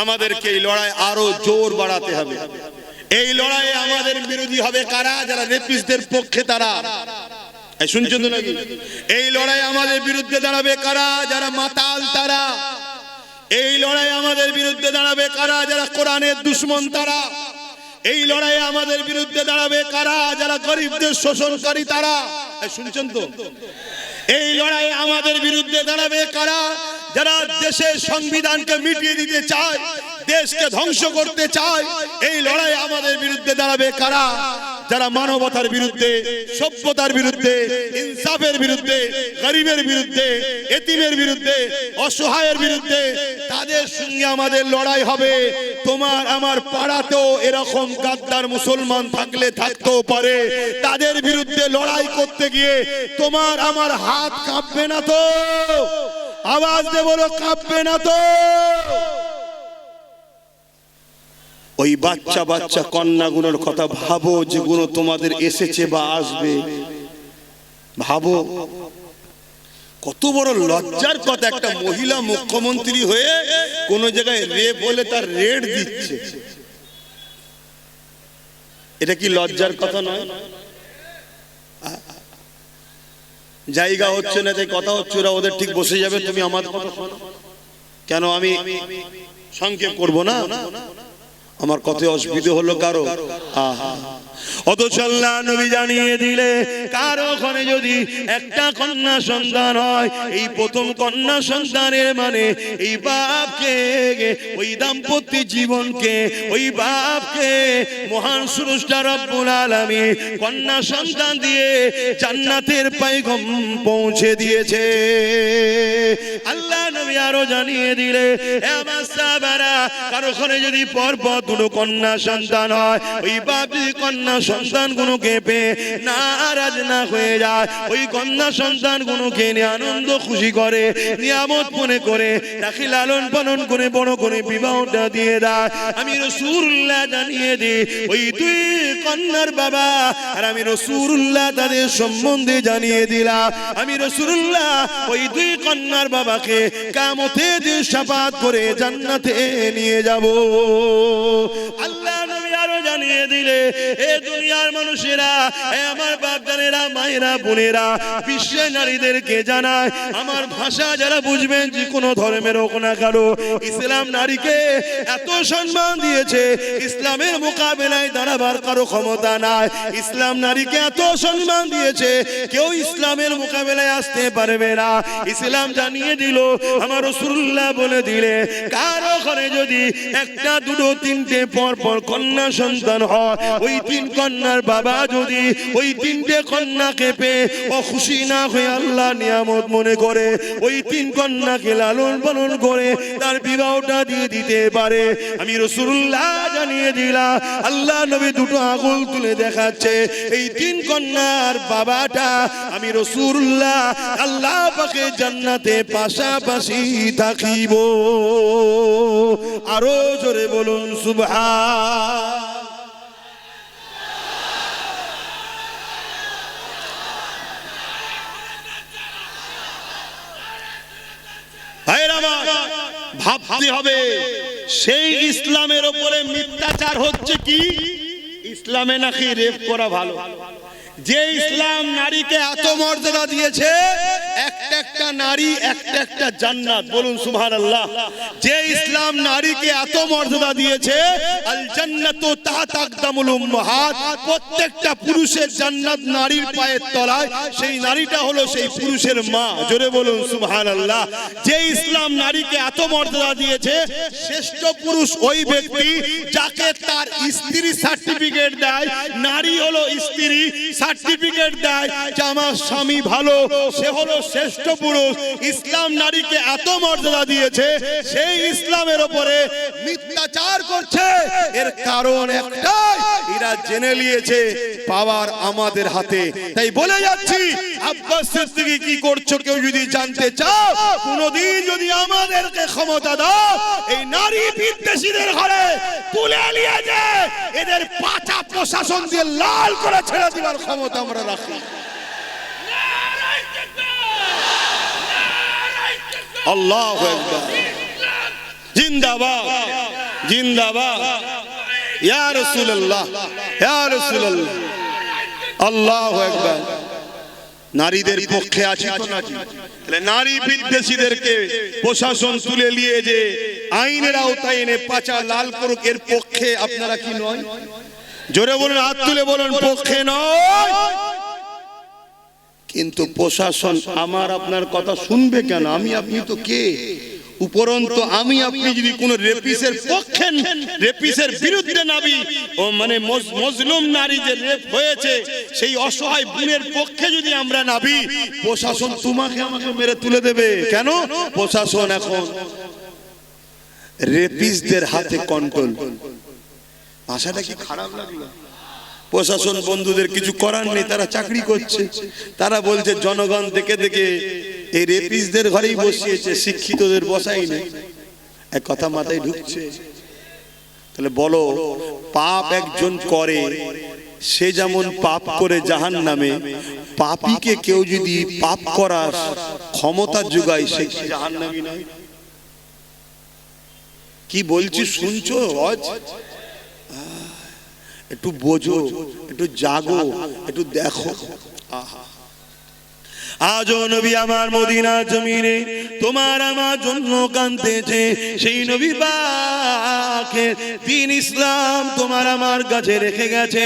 আমাদেরকে এই লড়াই আরো জোর বাড়াতে হবে। এই লড়াইয়ে আমাদের বিরোধী হবে কারা? যারা রেপিস্টদের পক্ষে তারা। শুনছেন তো নাকি? এই লড়াই আমাদের বিরুদ্ধে দাঁড়াবে কারা? যারা মাতাল তারা। এই লড়াই আমাদের বিরুদ্ধে দাঁড়াবে কারা? যারা কোরআনের দুশমন তারা। এই লড়াই আমাদের বিরুদ্ধে দাঁড়াবে কারা? যারা গরিবদের শোষণকারী তারা। শুনছেন তো? এই লড়াই আমাদের বিরুদ্ধে দাঁড়াবে কারা? যারা দেশের সংবিধানকে মিটিয়ে দিতে চায়, দেশকে ধ্বংস করতে চায়। এই লড়াই আমাদের বিরুদ্ধে দাঁড়াবে কারা? যারা মানবতার বিরুদ্ধে, সভ্যতার বিরুদ্ধে, ইনসাফের বিরুদ্ধে, গরিবের বিরুদ্ধে, এতিমের বিরুদ্ধে, অসহায়ের বিরুদ্ধে। তাদের সঙ্গে আমাদের লড়াই হবে। তোমার আমার পাড়াতেও এরকম গাদ্দার মুসলমান থাকলে থাকতেও পারে। তাদের বিরুদ্ধে লড়াই করতে গিয়ে তোমার আমার হাত কাঁপবে না তো? আওয়াজ দিয়ে বলো, কাঁপবে না তো? ওই বাচ্চা বাচ্চা কন্যাগুলোর কথা ভাবো, যেগুলো তোমাদের এসেছে বা আসবে। ভাবো কত বড় লজ্জার কথা, একটা মহিলা মুখ্যমন্ত্রী হয়ে কোন জায়গায় রেপ হলে তার রেড দিচ্ছে। এটা কি লজ্জার কথা নয়? জায়গা হচ্ছে না, তাই কথা হচ্ছে, ওরা ওদের ঠিক বসে যাবে, তুমি আমার কথা শোনো। কেন আমি সংক্ষেপ করব না? আমার কথায় অসুবিধা হলো কারো? আহা, অথচ আল্লাহ নবী জানিয়ে দিলে কারো ঘরে যদি একটা কন্যা সন্তান হয়, এই প্রথম কন্যা সন্তানের মানে এই বাপকে, ওই দাম্পত্য জীবনকে, ওই বাপকে মহান স্রষ্টা রব্বুল আলামিন কন্যা সন্তান দিয়ে জান্নাতের পয়গাম পৌঁছে দিয়েছে। আল্লাহ নবী আরো জানিয়ে দিলে, এ আমার সাহাবারা, কারো ঘরে যদি পরপর দুটো কন্যা সন্তান হয়, ওই বাপ কন্যা সন্তান গুলোকে পেয়ে নারাজ না হয়ে যায়, ওই কন্যা সন্তান গুলোকে নিয়ে আনন্দ খুশি করে, নিয়ামত মনে করে তাকে লালন পালন করে বড় করে বিবাহটা দিয়ে দেয়। আমি রাসূলুল্লাহ জানিয়ে দিই, ওই দুই কন্যার বাবা আর আমি রাসূলুল্লাহ তাদের সম্বন্ধে জানিয়ে দিলাম। আমি রাসূলুল্লাহ ওই দুই কন্যার বাবাকে কিয়ামতের দিন শাফাআত করে জান্নাতে নিয়ে যাব। আল্লাহ নবী আরো জানিয়ে দিলে, এ দুনিয়ার মানুষেরা, এ আমার বাপদানেরা, মায়েরা, বোনেরা, বিশ্বের নারীদেরকে জানায়, আমার ভাষা যারা বুঝবেন, যে কোনো ধর্মের হোক না কেন, ইসলাম নারীকে এত সম্মান দিয়েছে, ইসলামের মোকাবেলায় দাঁড়াবার কারো ক্ষমতা নাই। ইসলাম নারীকে এত সম্মান দিয়েছে, কেউ ইসলামের মোকাবেলায় আসতে পারবে না। ইসলাম জানিয়ে দিল, আমার রাসূলুল্লাহ বলে দিলে, কারো ঘরে যদি একটা দুটো তিনটে পর পর কন্যা সন্তান হয়, ওই তিন কন্যার বাবা যদি ওই তিনটে কন্যাকে পেয়ে ও খুশি না হয়ে আল্লাহ নিয়ামত মনে করে ওই তিন কন্যাকে লালন পালন করে তার বিবাহটা দিয়ে দিতে পারে। আমি রাসূলুল্লাহ জানিয়ে দিলাম, আল্লাহ নবী দুটো আঙুল তুলে দেখাচ্ছে, এই তিন কন্যার বাবাটা আমি রাসূলুল্লাহ আল্লাহ পাকে জান্নাতে পাশাপাশি থাকিব। আরো জোরে বলুন সুবহান। ভাবতে হবে, সেই ইসলামের উপরে মিথ্যাচার হচ্ছে কি? ইসলামে নাকি রেপ করা ভালো। যে ইসলাম নারীকে এত মর্যাদা দিয়েছে, একটা একটা নারী একটা একটা জান্নাত, বলুন সুবহানাল্লাহ। যে ইসলাম নারীকে এত মর্যাদা দিয়েছে, আল জান্নাতু তাহতা আকদামুল উম্মাহাত, প্রত্যেকটা পুরুষের জান্নাত নারীর পায়ের তলায়, সেই নারীটা হলো সেই পুরুষের মা, জোরে বলুন সুবহানাল্লাহ। যে ইসলাম নারীকে এত মর্যাদা দিয়েছে, শ্রেষ্ঠ পুরুষ ওই ব্যক্তি যাকে তার স্ত্রী সার্টিফিকেট দেয়, নারী হলো স্ত্রী সার্টিফিকেট দেয় যে আমার স্বামী ভালো, সে হলো শ্রেষ্ঠ পুরুষ। ইসলাম নারীকে এত মর্যাদা দিয়েছে, সেই ইসলামের উপরে মিথ্যাচার করছে। এর কারণ একটাই, এরা জেনে নিয়েছে পাওয়ার আমাদের হাতে। তাই বলে যাচ্ছি, আব্বাস সিদ্দিকী কি করছো কেউ যদি জানতে চাও, কোনদিন যদি আমাদেরকে ক্ষমতা দাও, এই নারী বিদ্বেষীদের ঘরে তুলে নিয়ে যে এদের পাঁচা প্রশাসন দিয়ে লাল করে ছেড়ে দিবার ক্ষমতা আমরা রাখি। আল্লাহু আকবার, জিন্দাবাদ জিন্দাবাদ। ইয়া রাসূলুল্লাহ, ইয়া রাসূলুল্লাহ, আল্লাহু আকবার। নারীদের পক্ষে আছি তো নাকি? তাহলে নারী বিদ্বেষীদেরকে প্রশাসন তুলে নিয়ে যে আইনের আওতায় এনে পাচা লাল করুক, এর পক্ষে আপনারা কি নয়? জোরে বলুন, হাত তুলে বলুন, পক্ষে নয়। কিন্তু প্রশাসন আমার আপনার কথা শুনবে কেন? আমি আপনি তো কে? উপরন্তু আমি আপনি যদি কোন রেপিসের পক্ষে, রেপিসের বিরুদ্ধে নাবি, ও মানে মজলুম নারী যে রেপ হয়েছে সেই অসহায় বোনের পক্ষে যদি আমরা নাবি, প্রশাসন তোমাকে আমাকে মেরে তুলে দেবে। কেন? প্রশাসন এখন রেপিসদের হাতে কন্ট্রোল। ভাষাটা কি খারাপ লাগলো? প্রশাসন বন্ধুদের কিছু করার নেই, তারা চাকরি করছে। তারা বলছে জনগণ দেখে দেখে এই রেপিসদের ঘরেই বসিয়েছে, শিক্ষিতদের বসাই নেই। এক কথা মাথায় ঢুকছে? তাহলে বলো, পাপ একজন করে, সে যেমন পাপ করে জাহান্নামে, পাপীকে কেউ যদি পাপ করার ক্ষমতা যোগায়, সে কি জাহান্নামী নয়? কি বলছি শুনছো? একটু বোঝো, একটু জাগো, একটু দেখো। আজও নবী আমার মদিনা জমিনে তোমার আমার জন্য কাঁদতেছে। সেই নবী পাকের দ্বীন ইসলাম তোমার আমার কাছে রেখে গেছে।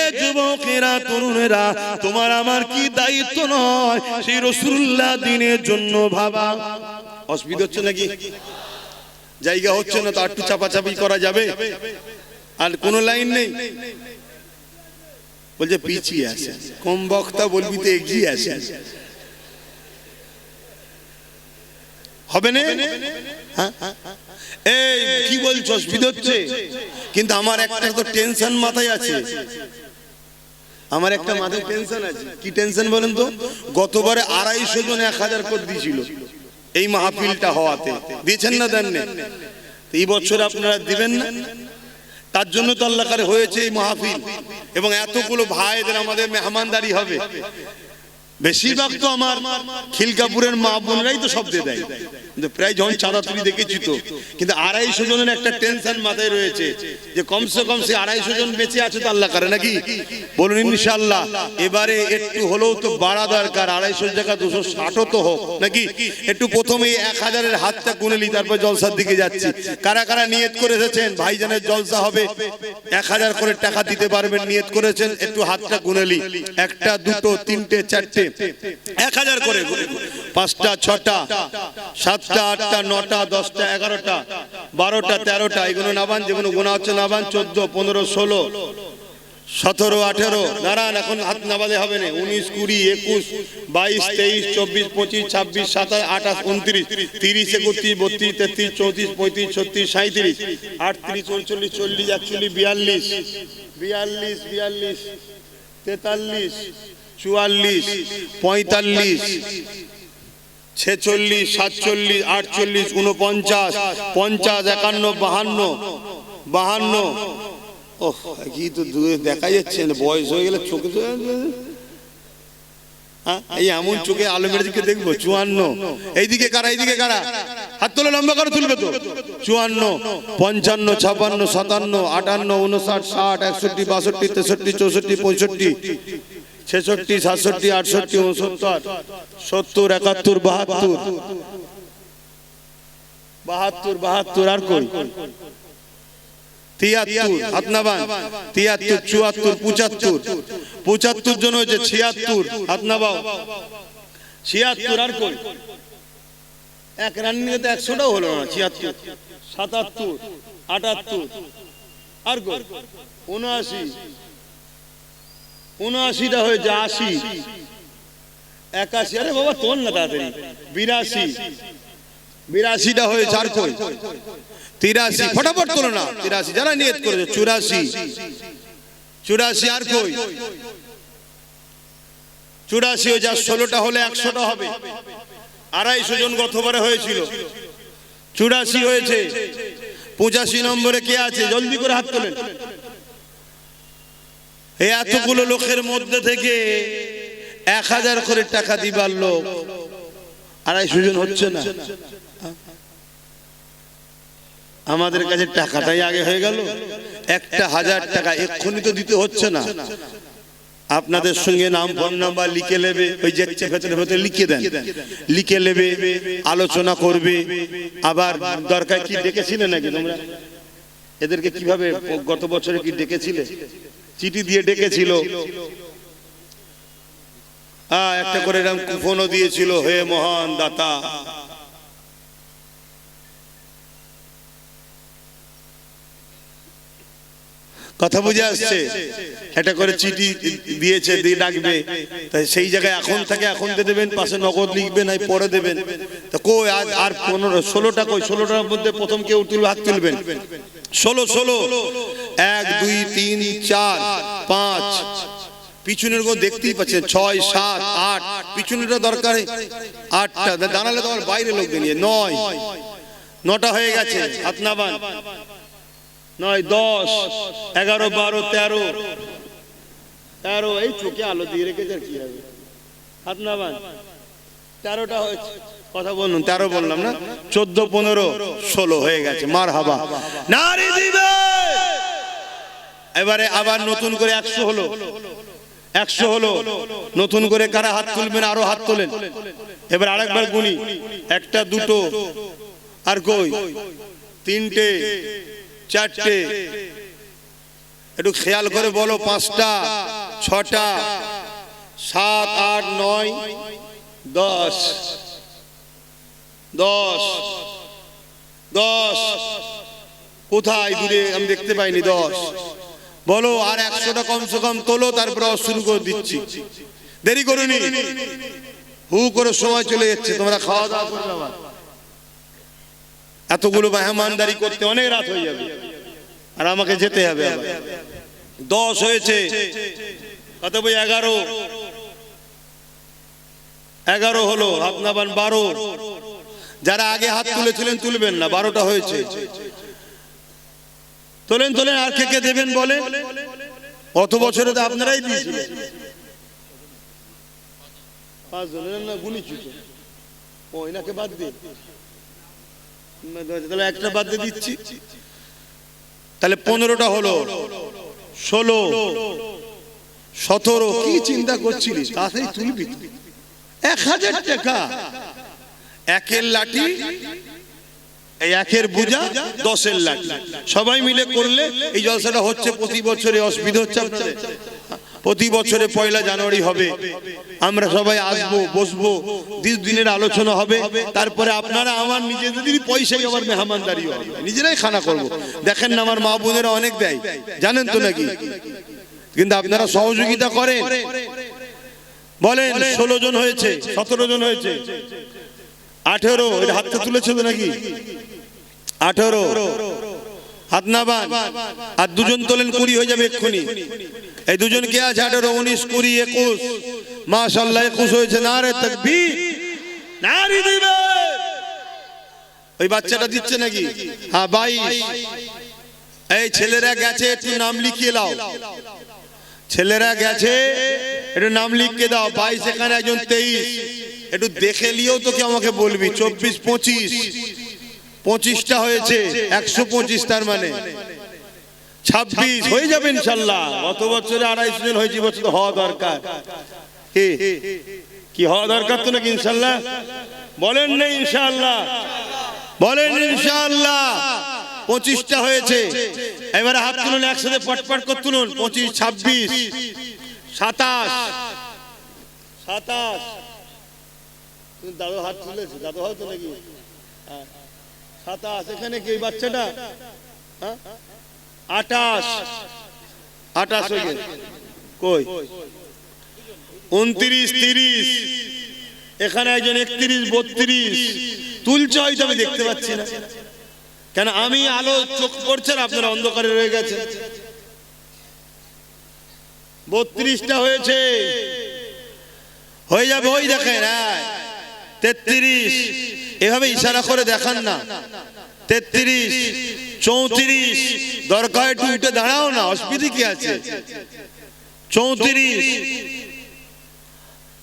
এ যুবকেরা, তরুণেরা, তোমার আমার কি দায়িত্ব নয় সেই রাসূলুল্লাহ দ্বীনের জন্য ভাবা? অসুবিধা হচ্ছে নাকি? জায়গা হচ্ছে না তো একটু চাপাচাপি করা যাবে? আর কোন লাইন নেই? বলছে পিছিয়ে আছে, কম বক্তা বলবি তো এগিয়ে আছে, হবে না? এই কি বলছো? অসুবিধা হচ্ছে? কিন্তু আমার একটা তো টেনশন মাথায় আছে, আমার একটা মাথায় টেনশন আছে। কি টেনশন বলেন তো? গতবারে 250 জন 1000 করে দিয়েছিল এই মাহফিলটা হওয়াতে। দিয়েছেন না? দেন না? এই বছর আপনারা দিবেন না? তার জন্য তো আল্লাহ করে হয়েছে এই মাহফিল, এবং এতগুলো ভাইদের আমাদের মেহমানদারি হবে। বেশিরভাগ তো আমার খিলকাপুরের মা বোনরাই তো সব দিয়ে দেয়, কিন্তু প্রায় যখন চাঁদা তুলি দেখেছি তো। কিন্তু 250 জনের একটা টেনশন মাথায় রয়েছে যে কমসে কম সে 250 জন বেঁচে আছে তো আল্লাহ করে নাকি? বলুন ইনশাআল্লাহ। এবারে একটু হলেও তো বাড়া দরকার, 250 জায়গা 260 তো হোক নাকি? একটু প্রথমে 1000-এর হাতটা গুনে নি, তারপর জলসার দিকে যাচ্ছি। কারা কারা নিয়ত করে এসেছেন ভাইজানের জলসা হবে, 1000 করে টাকা দিতে পারবেন, নিয়ত করেছেন? একটু হাতটা গুনে নি। 1টা 2টো 3টে 4টে 1000 করে, 5টা 6টা 7টা 8টা 9টা 10টা 11টা 12টা 13টা, এগুলো নাবান, যেগুলো গোনা হচ্ছে নাবান। 14 15 16 17 18 দাঁড়ান, এখন হাত নাবাদে হবে না। 19 20 21 22 23 24 25 26 27 28 29 30 31 32 33 34 35 36 37 38 39 40 41 42 42 43 43 44 45 46 47 48 49 50 51 52 ওহ, কি তো দূরে দেখা যাচ্ছে না, বয়স হয়ে গেলে চোখে এই এমন চোখে আলমের দিকে দেখবো। 54, এইদিকে কারা, এইদিকে কারা, হাত তোলা লম্বা করে তুলবে তো। 54 55 56 57 58 59 60 61 62 63 64 65 66 67 68 69 70 71 72 আর কই 73 হাত নাবান, 73 74 75 জন হয়েছে, 76 হাত নাবাও, 76 আর কই? এক রানিং তো 100টাও হলো না। 76 77 78 আর কই? 79টা হয়েছে, 80 81, আরে বাবা তোল না তাড়াতাড়ি, 82টা হয়েছে, আর কই? 83, ফটাফট তোলো না। 83 যারা নিয়ত করেছে। 84 আর কই? 84 হয়ে যা, 16টা হলে 100টা হবে। 250 জন গতবারে হয়েছিল, 84 হয়েছে। 85 নম্বরে কে আছে? জলদি করে হাত তোলেন। এই এতগুলো লোকের মধ্যে থেকে 1000 করে টাকা দিবার লোক 250 জন হচ্ছে না। আমাদের কাছে টাকাটাই আগে হয়ে গেল। একটা 1000 টাকা এক্ষুনি তো দিতে হচ্ছে না, আপনাদের সঙ্গে নাম ফোন নাম্বার লিখে নেবে, ওই যে ভেতরে ভেতরে লিখে দেন, লিখে নেবে, আলোচনা করবে। আবার দরকার কি ডেকেছিলে নাকি তোমরা এদেরকে? কিভাবে গত বছরে কি ডেকেছিলে? চিঠি দিয়ে ডেকেছিল, একটা করে এরকম কুপনও দিয়েছিল, হে মহান দাতা। কথা বুঝে আসছে? এটা করে চিঠি দিয়েছে, দিয়ে ডাকবে, তাই সেই জায়গায় এখন থেকে এখন দিয়ে দেবেন, পাশে নগদ লিখবেন, আর পরে দেবেন। তো কই আজ আর 16টা কই? 16টার মধ্যে প্রথম কেউ তুলবে, হাত তুলবেন। 16 1 2 3 4 5 পিছনের গো দেখতেই পাচ্ছেন, 6 7 8 পিছনেরটা দরকার 8টা, দাঁড়ালে তো আর বাইরে লোক নিয়ে 9 9টা হয়ে গেছে, হাত নামান। 9 10 11 12 13 এই চোখে আলো দিয়ে রেখেছে, আর কি হবে? হাত নামান। 13টা হয়েছে, কথা বলুন, 13 বললাম না? 14 15 16 হয়ে গেছে। মারহাবা, নারী দিবে। এবারে আবার নতুন করে 100 হলো, 100 হলো। নতুন করে কারা হাত তুলবেন? আরো হাত তোলেন। এবার আরেকবার গুনি, 1টা 2টো, আর কই 3টে 4টে, একটু খেয়াল করে বলো, 5টা 6টা 7 8 9 10 10 10 কোথায়? দূরে আমি দেখতে পাইনি। 10 বলো, আর 100টা কমসে কম তোলো, তারপরে শুরু করে দিচ্ছি। দেরি করুনি, হু করে সময় চলে যাচ্ছে, তোমরা খাওয়া দাওয়া করবে। আবার এতগুলো মেহমানদারি করতে অনেক রাত হয়ে যাবে, আর আমাকে যেতে হবে। আবার 10 হয়েছে, কত বই? 11 হলো, হাত নামান। 12, যারা আগে হাত তুলেছিলেন তুলবেন না, 12টা হয়েছে। তোলেন তোলেন, আর কে কে দেবেন বলেন? অত বছরে তো আপনারাই দিয়েছিলেন। 5 জনের না গুনিছি তো, ও এনাকে বাদ দিয়ে, তাহলে একটা বাদ দিয়ে দিচ্ছি, তাহলে 15টা হলো। 16 17 কি চিন্তা করছিলিস? তাতেই তুলবি 1000 টাকা। একের লাঠি, এই একের বোঝা, 10-এর লাঠি, সবাই মিলে করলে এই জলসাটা হচ্ছে প্রতি বছরে। অসুবিধা হচ্ছে আপনাদের? প্রতি বছরে 1 জানুয়ারি হবে, আমরা সবাই আসবো, বসবো, দিনের আলোচনা হবে, তারপরে আপনারা আমার নিজেদের পয়সায় আবার মেহমানদারি হবে, নিজেরাই খানা করব। দেখেন না, আমার মা বোনেরা অনেক দেয়, জানেন তো নাকি? কিন্তু আপনারা সহযোগিতা করেন। বলেন 16 জন হয়েছে, 17 জন হয়েছে, 18, এটা হাতটা তুলেছে তো নাকি? 18 হাত নামান। আর 2 জন তোলেন, 20 হয়ে যাবে এক্ষুনি। এই 2 জন কে আছে? 18 19 20 21, মাশাআল্লাহ 21 হয়েছে। নারে তাকবীর, নারী দিবে। ওই বাচ্চাটা দিচ্ছে নাকি? হ্যাঁ 22। এই ছেলেরা গেছে, একটু নাম লিখিয়ে দাও। ছেলেরা গেছে, একটু নাম লিখে দাও। 22, এখানে একজন 23, একটু দেখে নিও তো, কি আমাকে বলবি। 24 25, 25টা হয়েছে, 125, তার মানে 26 হয়ে যাবে ইনশাআল্লাহ। গত বছরে 250 জন হয়েছে, বছর হওয়া দরকার। কি হওয়া দরকার তো নাকি? ইনশাআল্লাহ বলেন না? ইনশাআল্লাহ বলেন ইনশাআল্লাহ। 25টা হয়েছে, এবারে হাত তুলুন, একসাথে পটপট করে তুলুন। 25 26 27 27, দাদু হাত তুলেছে, দাদু হয়তো নাকি? 27, এখানে কি বাচ্চাটা? 28 28 হয়ে গেছে, কই? 29 30, এখানে একজন 31 32 তুলছে, হয়তো আমি দেখতে পাচ্ছি না। কেন? আমি আলো চোখ পড়ছে, আপনারা অন্ধকারে রয়ে গেছে। 32টা হয়েছে, হয়ে যাবে। ওই দেখেন 33, এভাবে ইশারা করে দেখান না। 33 34, দরকার একটু উঠে দাঁড়াও না, অসুবিধা কি আছে? 34,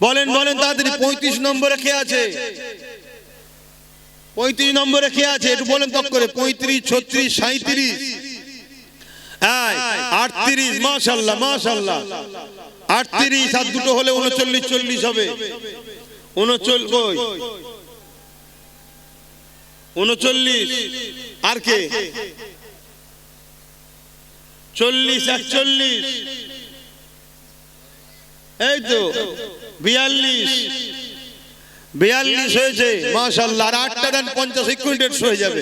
বলেন বলেন তাড়াতাড়ি। 35 নম্বরে কে আছে? 35 নম্বরে কে আছে? একটু বলেন তক করে। 35 36 37, 38, মাশাআল্লাহ মাশাআল্লাহ, 38 আর দুটো হলে 39 40 হবে। 39 কই 39, আর কে 40 41, এই তো 42 হয়েছে মাশাআল্লাহ। আর 8টা দেন 50 ইকুইডেন্স হয়ে যাবে।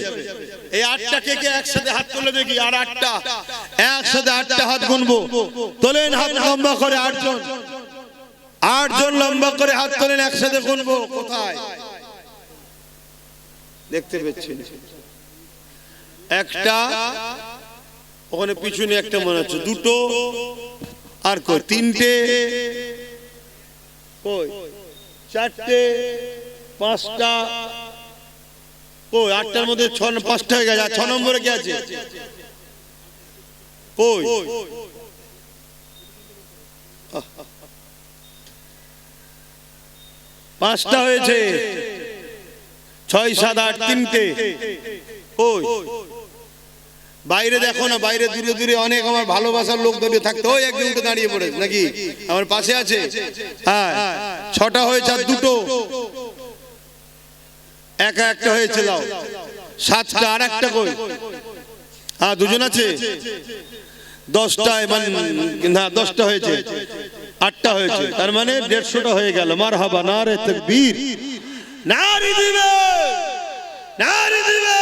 এই 8টা কে কে একসাথে হাত তুলে দেখি, আর 8টা একসাথে 8টা হাত গুনবো। তোলেন হাত লম্বা করে, 8 জন, 8 জন লম্বা করে হাত তোলেন, একসাথে গুনবো। কোথায় দেখতে পাচ্ছেন? একটা ওখানে পিছনে একটা মনে হচ্ছে, দুটো, আর কই 3টে, কই 4টে, 5টা, কই 8টার মধ্যে 5টা হয়ে গেছে। 6 নম্বরে কি আছে? কই 5টা হয়েছে। 6 7 8 3টে। কই বাইরে দেখো না, বাইরে দূরে দূরে অনেক আমার ভালোবাসার লোক দাঁড়িয়ে থাকতো। ওই একজন উঠে দাঁড়িয়ে পড়েছে নাকি, আমার পাশে আছে। হ্যাঁ 6টা হয়েছে, আর দুটো, একটা হয়েছে। দাও 7টা, আর একটা কই? হ্যাঁ 2জন আছে। 10টা, না 10টা হয়েছে, 8টা হয়েছে। তার মানে 150টা হয়ে গেল। মারহাবা, নারে তাকবীর, নারে দিবে, নারে দিবে।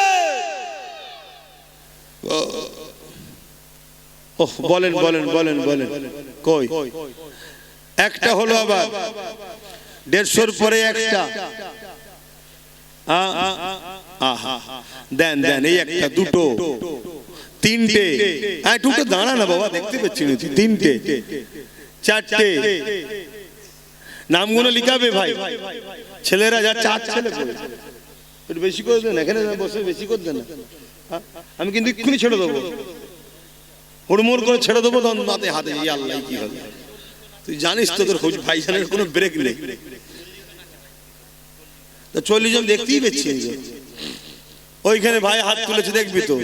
ওহ বলেন বলেন বলেন বলেন। কই একটা হলো, আবার 150-র পরে একটা। দেন দেন, এই একটা, দুটো, 3টে। হ্যাঁ দুটো দাঁড়া না বাবা, দেখতে পাচ্ছি না। 3টে, 4টে। নামগুলো লিখাবে ভাই, ছেলেরা যা 4 ছেলে একটু বেশি করে দেন, এখানে বসে বেশি করে দেন। আমি কিন্তু এক্ষুনি ছেড়ে দেবো, হুড়মুড় করে ছেড়ে দেবো। মাথায় হাতে, আল্লাহ কি হবে, তুই জানিস তো তোর ভাইজানের কোনো ব্রেক নেই। 40 জন দেখতেই পেয়েছি। ওইখানে ভাই হাত তুলেছে, দেখবি তো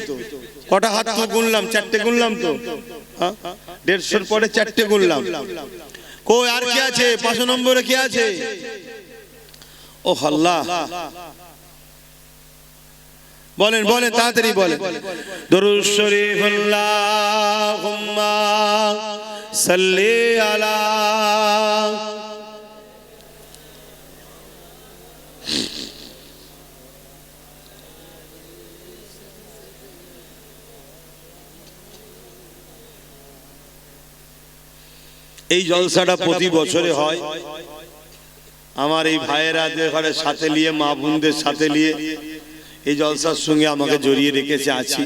কটা হাত তো গুনলাম, 4টে গুনলাম তো। 150-র পরে 4টে গুনলাম। কই আর কি আছে? 5 নম্বরে কি আছে? ও আল্লাহ, বলেন বলেন তাড়াতাড়ি বলেন। দরুদ শরীফ, আল্লাহুম্মা সাল্লি আলা। এই জলসাটা প্রতি বছরে হয়। আমার এই ভাইয়েরা ঘরের সাথে নিয়ে, মা বোনদের সাথে নিয়ে এই জলসার সঙ্গে আমাকে জড়িয়ে রেখেছে, আছি।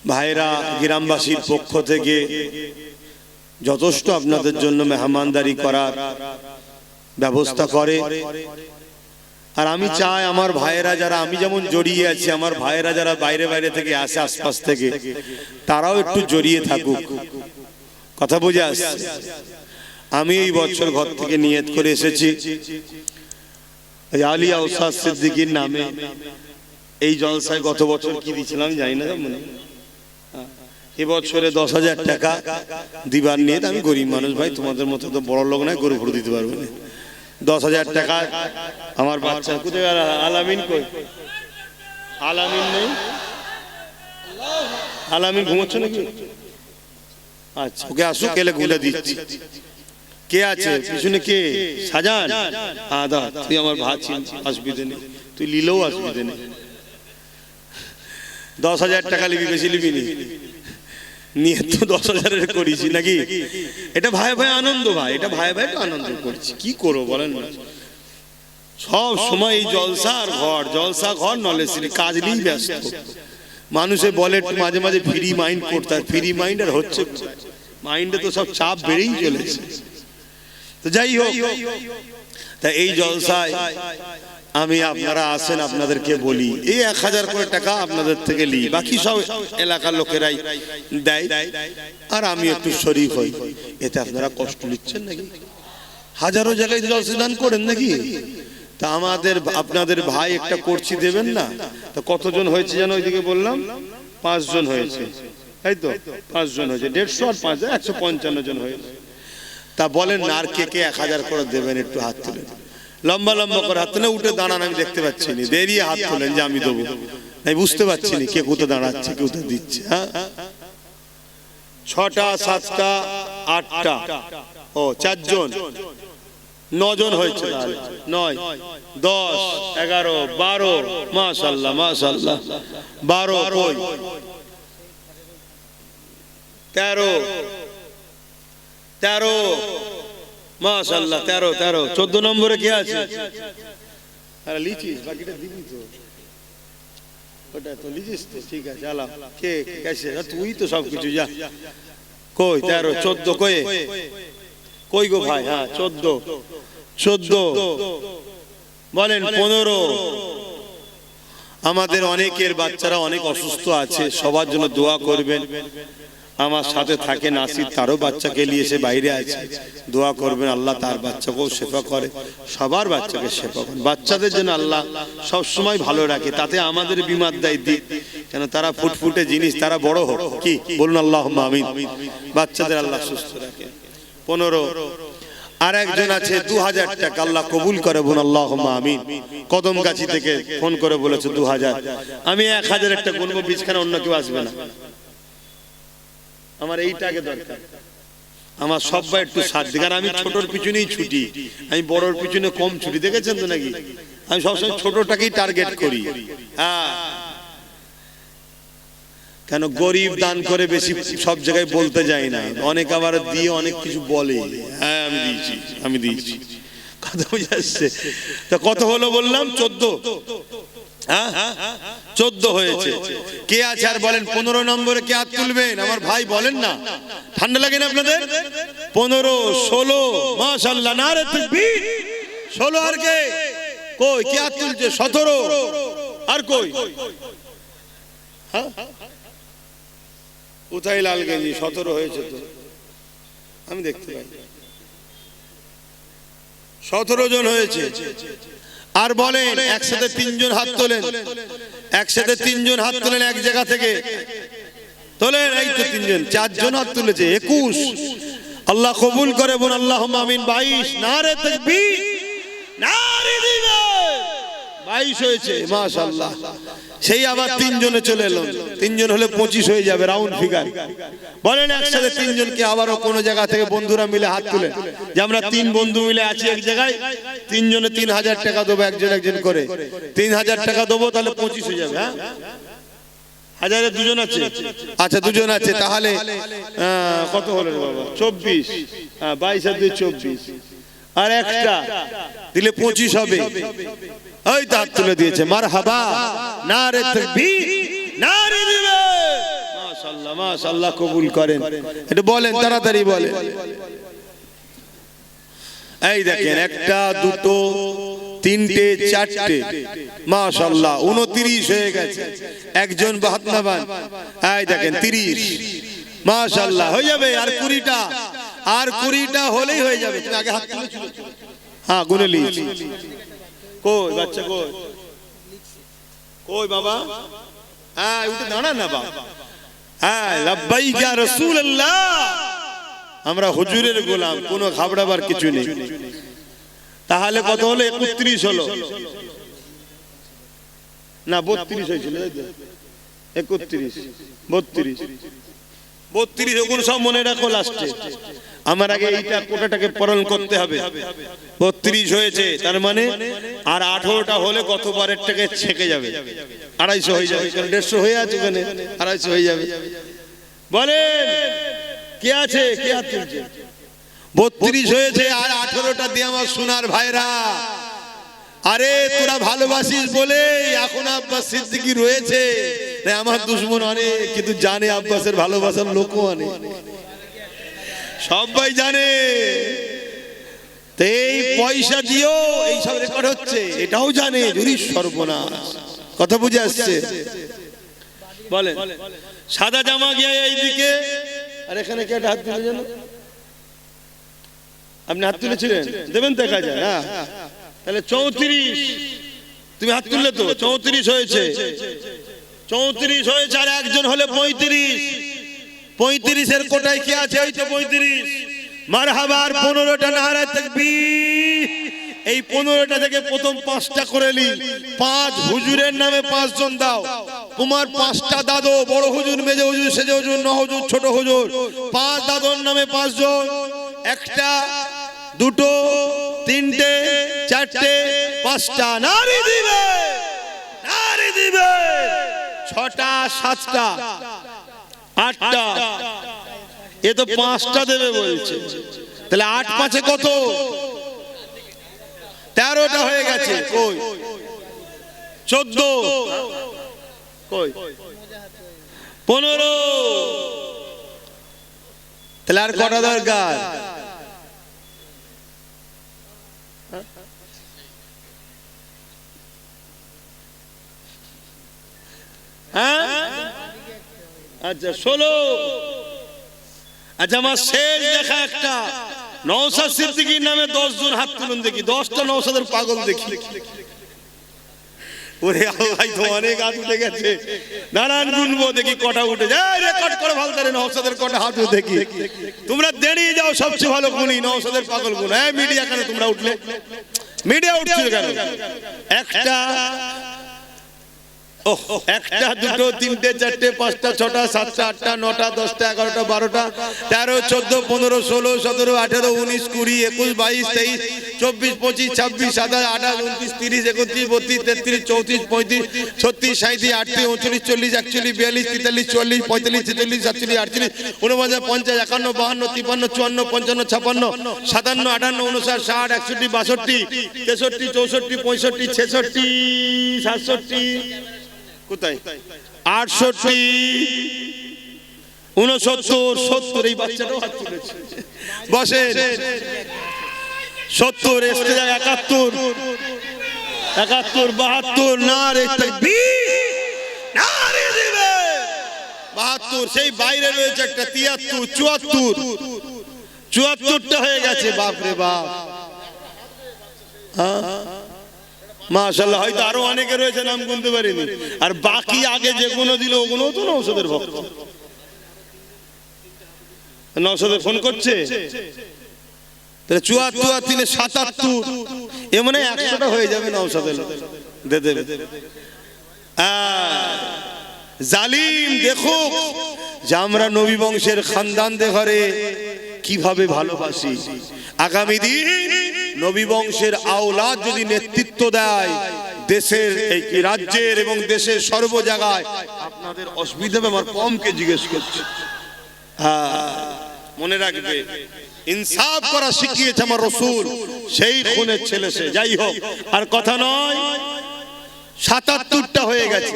ভাইরা গ্রামবাসীর পক্ষ থেকে যথেষ্ট আপনাদের জন্য মেহমানদারি করার ব্যবস্থা করে। আর আমি চাই আমার ভাইয়েরা যারা, আমি যেমন জড়িয়ে আছি, আমার ভাইয়েরা যারা বাইরে বাইরে থেকে আসে, আশপাশ থেকে, তারাও একটু জড়িয়ে থাকুক। কথা বুঝে আসছে? আমি এই বছর ঘর থেকে নিয়ত করে এসেছি, আলিয়া উস্তাদ সিদ্দিকীর নামে এই জলসায় গত বছর কি দিয়েছিলাম জানি না, মনে এবছরে 10,000 টাকা দিবার নিয়ে। আমি গরিব মানুষ ভাই, তোমাদের মতো তো বড় লোক নয়, গরু ভরে দিতে পারবো না। 10,000 টাকা আমার বাচ্চা, কোথায় আলামিন? কই আলামিন নেই? আলামিন ঘুমোচ্ছে নাকি? আচ্ছা ওকে আসুক, এলে গুলে দিচ্ছি। কে আছে পিছনে? কে? সাজান? আদা তুই আমার ভাত, অসুবিধে নেই, তুই লিলেও অসুবিধে নেই। 10,000 টাকা লিবি, বেশি লিবি নি, নিয়ে তো 10,000-এর করেছি নাকি। এটা ভাই ভাই আনন্দ, ভাই এটা ভাই ভাই তো আনন্দ করছি। কি করবো বলেন না, সব সময় এই জলসার ঘর, জলসা ঘর, নলেজ কাজ নিয়েই ব্যস্ত। মানুষে বলে মাঝে মাঝে ফ্রি মাইন্ড করতে, আর ফ্রি মাইন্ড আর হচ্ছে, মাইন্ডে তো সব চাপ বেড়েই চলেছে। তো যাই হোক, তা এই জলসায় আমি, আপনারা আসেন, আপনাদেরকে বলি এই 1000 করে টাকা আপনাদের থেকে লি, বাকি সব এলাকার লোকেরাই দেয়, আর আমি একটু শরীফ হই। এতে আপনারা কষ্ট নিচ্ছেন নাকি? হাজারো জায়গায় জলসা দান করেন নাকি? তা আমাদের আপনাদের ভাই একটা করছি দেবেন না? তা কতজন হয়েছে যেন ওইদিকে বললাম? 5 জন হয়েছে, তাই তো? 5 জন হয়েছে, 150 আর 5 155 জন হয়েছে। তা বলেন না আর কে কে 1000 করে দেবেন? একটু হাত তুলেন, লম্বা লম্বা করে হাত তুলে উঠে দাঁড়ান, আমি দেখতে পাচ্ছি না। দেরিয়ে হাত তোলেন যে আমি দেবো, আমি বুঝতে পারছি না কে কোথায় দাঁড়াচ্ছে, কে কোথায় দিচ্ছে। হ্যাঁ, 6টা 7টা 8টা, ও 4 জন, 9 জন হয়েছে। 9 10 11 12, মাশাআল্লাহ মাশাআল্লাহ, 12 কই 13 মাশাআল্লাহ, 13 14 নম্বরে কে আছে? আরে লিচিস, বাকিটা দিবি তো, ওটা তো লিচিস তো, ঠিক আছে। আলা কে কেসে, তুই তো সব কিছু যা। কই 13 14 কই কই গো ভাই? হ্যাঁ 14 বলেন 15। আমাদের অনেকের বাচ্চারা অনেক অসুস্থ আছে, সবার জন্য দোয়া করবেন। আমার সাথে থাকে নাসির, তারও বাচ্চাকে নিয়ে সে বাইরে আছে, দোয়া করবেন আল্লাহ তার বাচ্চাকেও শেফা করে, সবার বাচ্চাকে শেফা করে। বাচ্চাদের জন্য আল্লাহ সব সময় ভালো রাখে, তাতে আমাদের বিমার দায় দিক, কেন তারা ফুটফুটে জিনিস, তারা বড় হোক, কি বলুন আল্লাহুম্মা আমিন। বাচ্চাদের আল্লাহ সুস্থ রাখে। 15 আর একজন আছে 2000 টাকা, আল্লাহ কবুল করে, বলুন আল্লাহুম্মা আমিন। কদমগাছি থেকে ফোন করে বলেছে 2000, আমি 1000 একটা গুনবো, বিছখানা অন্য কেউ আসবে না, আমার এইটাকে দরকার। আমার সবাই একটু সাথ দিক, আর আমি ছোটর পিছনেই ছুটি, আমি বড়র পিছনে কম ছুটি, দেখেছেন তো নাকি? আমি সবসময় ছোটটাকেই টার্গেট করি। হ্যাঁ, কেন গরিব দান করে বেশি সব জায়গায় বলতে যাই না, অনেক আবার দিয়ে অনেক কিছু বলে, হ্যাঁ আমি দিয়েছি, কথা বুঝে আসছে? তা কত হলো বললাম? 14। হ্যাঁ 14 হয়েছে। কে আছে আর বলেন 15 নম্বরে কে হাত তুলবেন? আমার ভাই বলেন না, ঠান্ডা লাগে না আপনাদের? 15 16, মাশাআল্লাহ, নারে তাকবীর। 16 আর কে? কই কে হাত তুলছে? 17 আর কই? হ্যাঁ কোথায় লালগঞ্জি? 17 হয়েছে তো, আমি দেখতে পাই 17 জন হয়েছে। আর বলেন একসাথে 3 জন হাত তোলেন, একসাথে 3 জন হাত তোলেন এক জায়গা থেকে তোলেন, এই তো 3 জন, 4 জন হাত তুলেছে, 21। আল্লাহ কবুল করে, বলুন আল্লাহুম্মা আমিন। 22, নারে তাকবীর, নারে দিলাল, 22 হয়েছে, মাশাআল্লাহ। সেই আবার 3 জনে চলে এলো, 3 জন হলে 25 হয়ে যাবে, রাউন্ড ফিগার। বলেন একসাথে 3 জনকে আবারও কোনো জায়গা থেকে বন্ধুরা মিলে হাত তুলে, যে আমরা 3 বন্ধু মিলে আছি এক জায়গায়, 3 জনে 3000 টাকা দেবো, একজন একজন করে 3000 টাকা দেবো, তাহলে 25 হয়ে যাবে। হ্যাঁ, হাজারে 2 জন আছে, আচ্ছা 2 জন আছে, তাহলে কত হলো বাবা? 24, 22 আর 2 24, আর একটা দিলে 25 হবে। ওই তো হাত তুলে দিয়েছে, মারহাবা, নারে তাকবীর, নারে দিলাল, মাশাআল্লাহ মাশাআল্লাহ, কবুল করেন। এটা বলেন তাড়াতাড়ি বলেন। এই দেখেন, 1 2 3 4, মাশাআল্লাহ 29 হয়ে গেছে। একজন বাহাত্তরবান, এই দেখেন 30, মাশাআল্লাহ হয়ে যাবে। আর 20টা, আর 20টা হলেই হয়ে যাবে। তুমি আগে হাত তুলে, হ্যাঁ গুনে লিখি। কই বাচ্চা কই? কই বাবা? হ্যাঁ উঠে দাঁড়া না বাবা। হ্যাঁ লাব্বাইক ইয়া রাসূলুল্লাহ, আমরা হুজুরের গোলাম, কোনো ঘাবড়াবার কিছু নেই। তাহলে কত হলো? 31 হলো না, 32 হয়েছিল, 31 32 ওগুলো সব মনে রাখো লাস্টে। আমার আগে এইটা কোটাটাকে পূরণ করতে হবে। 32 হয়েছে, তার মানে আর 18টা হলে কত বারের টাকা ছেকে যাবে? 250 হয়ে যাবে, কারণ 150 হয়ে আছে ওখানে, 250 হয়ে যাবে। বলেন কে আছে, কে হাত তুলছে? 32 হয়েছে, আর 18টা দিয়ে আমার সোনার ভাইরা। আরে তোরা ভালোবাসিস বলে এখন আব্বাস সিদ্দিকী রয়েছে, আমার দুশমন অনেক, কিন্তু জানে আব্বাসের ভালোবাসার লোকও অনেক, সবাই জানে। এই পয়সা দিও এইসব রেকর্ড হচ্ছে, এটাও জানে, যদি সর্বনাশ। কথা বুঝে আসছে? বলেন সাদা জামা গিয়ে এইদিকে, আর এখানে কে হাত তুলে যেন? আপনি হাত তুলেছিলেন, দেবেন দেখা যায়। হ্যাঁ তাহলে 34, তুমি হাত তুললে তো 34 হয়েছে, 34 হয়েছে, আর একজন হলে 35। 35-এর কোটায় কি আছে? ওই তো 35। মারহাবার 15টা নারা তাকবীর। এই 15টা থেকে প্রথম 5টা করে নি। 5 হুজুরের নামে 5 জন দাও। তোমার 5টা দাদু, বড় হুজুর, মেজো হুজুর, সেজো হুজুর, ন হুজুর, ছোট হুজুর, 5 দাদুর নামে 5 জন। একটা, দুটো, তিনটে, চারটে, 5টা নারী দিবে, নারী দিবে। 6টা, 7টা, 8টা, এ তো 5টা দেবে বলছে। তাহলে 8 5-এ কত? 13টা হয়ে গেছে। কই 14, কই 15। তাহলে আর কটা দরকার? হ্যাঁ, আচ্ছা 16। আচ্ছা আমার শেষ দেখা একটা, নওশাদ সিদ্দিকীর নামে 10 জন হাত তুলুন দেখি। 10টা নওশাদের পাগল দেখি। ওরে আল্লাহ, তো অনেক হাত উঠে গেছে। নারায়ণ গুনবো দেখি কটা উঠে যায়। রেকর্ড করে ভালো করে নওশাদের কটা হাত উঠে দেখি। তোমরা দেরিয়ে যাও, সবচেয়ে ভালো গুনি নওশাদের পাগল গুণ। হ্যাঁ মিডিয়া কেন তোমরা উঠলে? মিডিয়া উঠছিল কেন? একটা, একটা, দুটো, তিনটে, চারটে, 5টা, 6টা, 7টা, 8টা, 9টা, 10টা, 11টা, 12টা, 13, 14, 15, 16, 17, 18, 19, 20, 21, 22, 23, 24, 25, 26, 27, 28, 29, 30, 31, 32, 33, 34, 35, 36, 37, 38, 39, 40, 41, 42, 43, 44, 45, 46, 47, 48, 49, 50, 51, 52, 53, 54, 55, 56, 57, 58, 59, 60, 61, 62, 63, 64, 65, 66, 67, কোথায় 68, 69, 70। এই বাচ্চাটাও হাত তুলেছে। বসেন। 70, এসে যায় 71, 72, নারে তাকবীর, নারে দিবে 72। সেই বাইরে রয়েছে একটা 73, 74, 74টা হয়ে গেছে। বাপ রে বাপ, মাশাআল্লাহ। হয়তো আরো অনেকে রয়েছে, নাম গুনতে পারিনি। আর বাকি আগে যেগুলো দিল ওগুলো তো নওশাদের ভক্ত। নওশাদের ফোন করছে। তাহলে 74 আর 3 77, এ মানে 100টা হয়ে যাবে নওশাদের দে দেবে। জালিম দেখো যে আমরা নবী বংশের খানদানদের ঘরে কিভাবে ভালোবাসি। আগামী দিন নবী বংশের আওলাদ যদি নেতৃত্ব দেয় দেশের, এই রাজ্যের এবং দেশের সর্ব জায়গায়, আপনাদের অসুবিধা হবে? আমার কমকে জিজ্ঞেস করছে। মনে রাখবে, ইনসাফ করা শিখিয়েছে আমার রাসূল, সেই খুনের ছেলে সে। যাই হোক, আর কথা নয়। 77টা হয়ে গেছে।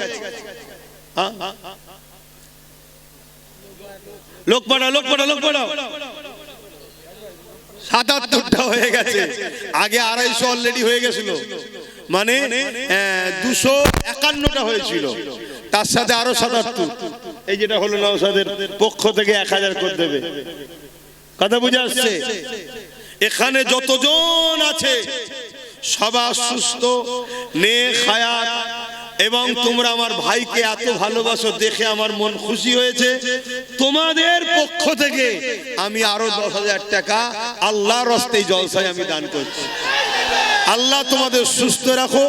লোক পাঠাও, লোক পাঠাও, লোক পাঠাও। 77টা হয়ে গেছে। আগে 250 অলরেডি হয়ে গেছিল, মানে 251টা হয়েছিল, তার সাথে আরো 77। এই যেটা হলো নওশাদের পক্ষ থেকে 1000 করে দেবে। কথা বুঝে আসছে? এখানে যতজন আছে সবার সুস্থ, নেক হায়াত, এবং তোমরা আমার ভাইকে এত ভালোবাসো দেখে আমার মন খুশি হয়েছে। তোমাদের পক্ষ থেকে আমি আরো 10,000 টাকা আল্লাহর রাস্তায় জলসায় আমি দান করছি। আল্লাহ তোমাদের সুস্থ রাখো,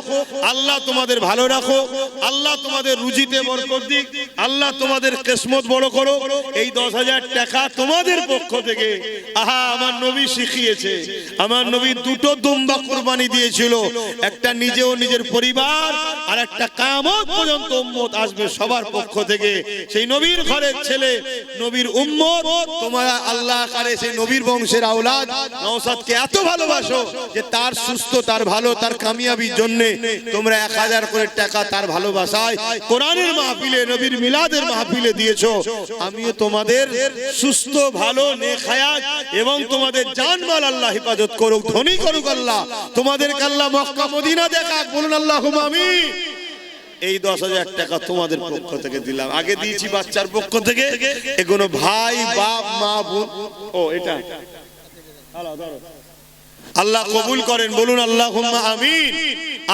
আল্লাহ তোমাদের ভালো রাখো, আল্লাহ তোমাদের রুজিতে বরকত দিক, আল্লাহ তোমাদের কিসমত বড় করো। এই 10,000 টাকা তোমাদের পক্ষ থেকে। আহা, আমার নবী শিখিয়েছে, আমার নবী 2টো দুম্বা কুরবানি দিয়েছিল, একটা নিজে ও নিজের পরিবার, আর একটা কিয়ামত পর্যন্ত উম্মত আসবে সবার পক্ষ থেকে। সেই নবীর ঘরের ছেলে, নবীর উম্মত, তোমরা আল্লাহ করে সেই নবীর বংশের আওলাদ নওশাদকে এত ভালোবাসো যে তার সুস্থ, তার ভালো, তার কামিয়াবির জন্য তোমরা 1000 করে টাকা তার ভালোবাসায় কোরআনের মাহফিলে, নবীর মিলাদের মাহফিলে দিয়েছো। আমিও তোমাদের সুস্থ, ভালো, নেক হায়াত এবং তোমাদের জানমাল আল্লাহ হেফাজত করুক, ধনী করুক আল্লাহ। তোমাদেরকে আল্লাহ মক্কা মদিনা দেখাক, বলুন আল্লাহুম্মা আমিন। এই 10,000 টাকা তোমাদের পক্ষ থেকে দিলাম। আগে দিয়েছি বাচ্চার পক্ষ থেকে, এগুলো ভাই, বাপ, মা, বোন। ও এটা আল্লাহ কবুল করেন, বলুন আল্লাহুম্মা আমিন।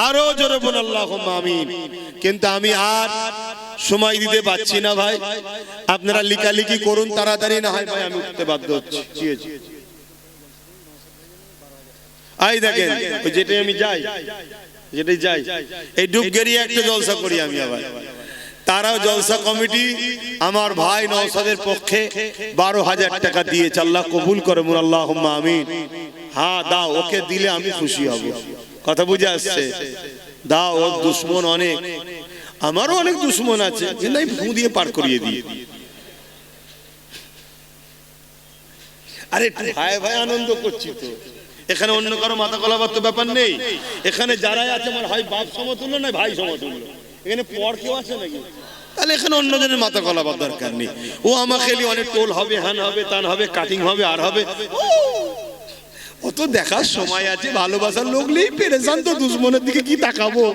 আরো জোরে বলুন আল্লাহুম্মা আমিন। কিন্তু আমি আর সময় দিতে পারছি না ভাই, আপনারা লিখালিখি করুন তাড়াতাড়ি, না হয় ভাই আমি উঠতে বাধ্য হচ্ছি। আই দেখেন ওই যেটাই আমি যাই, যেটাই যাই, এই ডুবগেরিয়া একটা জলসা করি আমি আবার, তারাও জলসা কমিটি আমার ভাই নওশাদের পক্ষে 12,000 টাকা দিয়েছে, আল্লাহ কবুল করে, আল্লাহুম্মা আমিন। হ্যাঁ দাও, ওকে দিলে আমি খুশি হব, কথা বুঝে আসছে, দাও। ওর দুশ্মন অনেক, আমারও অনেক দুশ্মন আছে, কিন্তু আমি ফু দিয়ে পার করিয়ে দিই। আরে ভাই ভাই আনন্দ করছি তো, এখানে অন্য কারো মাথা গলাবার তো ব্যাপার নেই। এখানে যারাই আছে আমার হয় বাপ সমতুল্য না ভাই সমতুল্য, এখানে পর কেউ আছে নাকি? তাহলে এখানে অন্যজনের মাথা গলাবার দরকার নেই। ও আমাকে অনেক টোল হবে, হ্যান হবে, তান হবে, কাটিং হবে, আর হবে, ও তো দেখার সময় আছে, ভালোবাসার লোক নেই, পেরেশান তো, দুশ্মনের দিকে কি তাকাবো।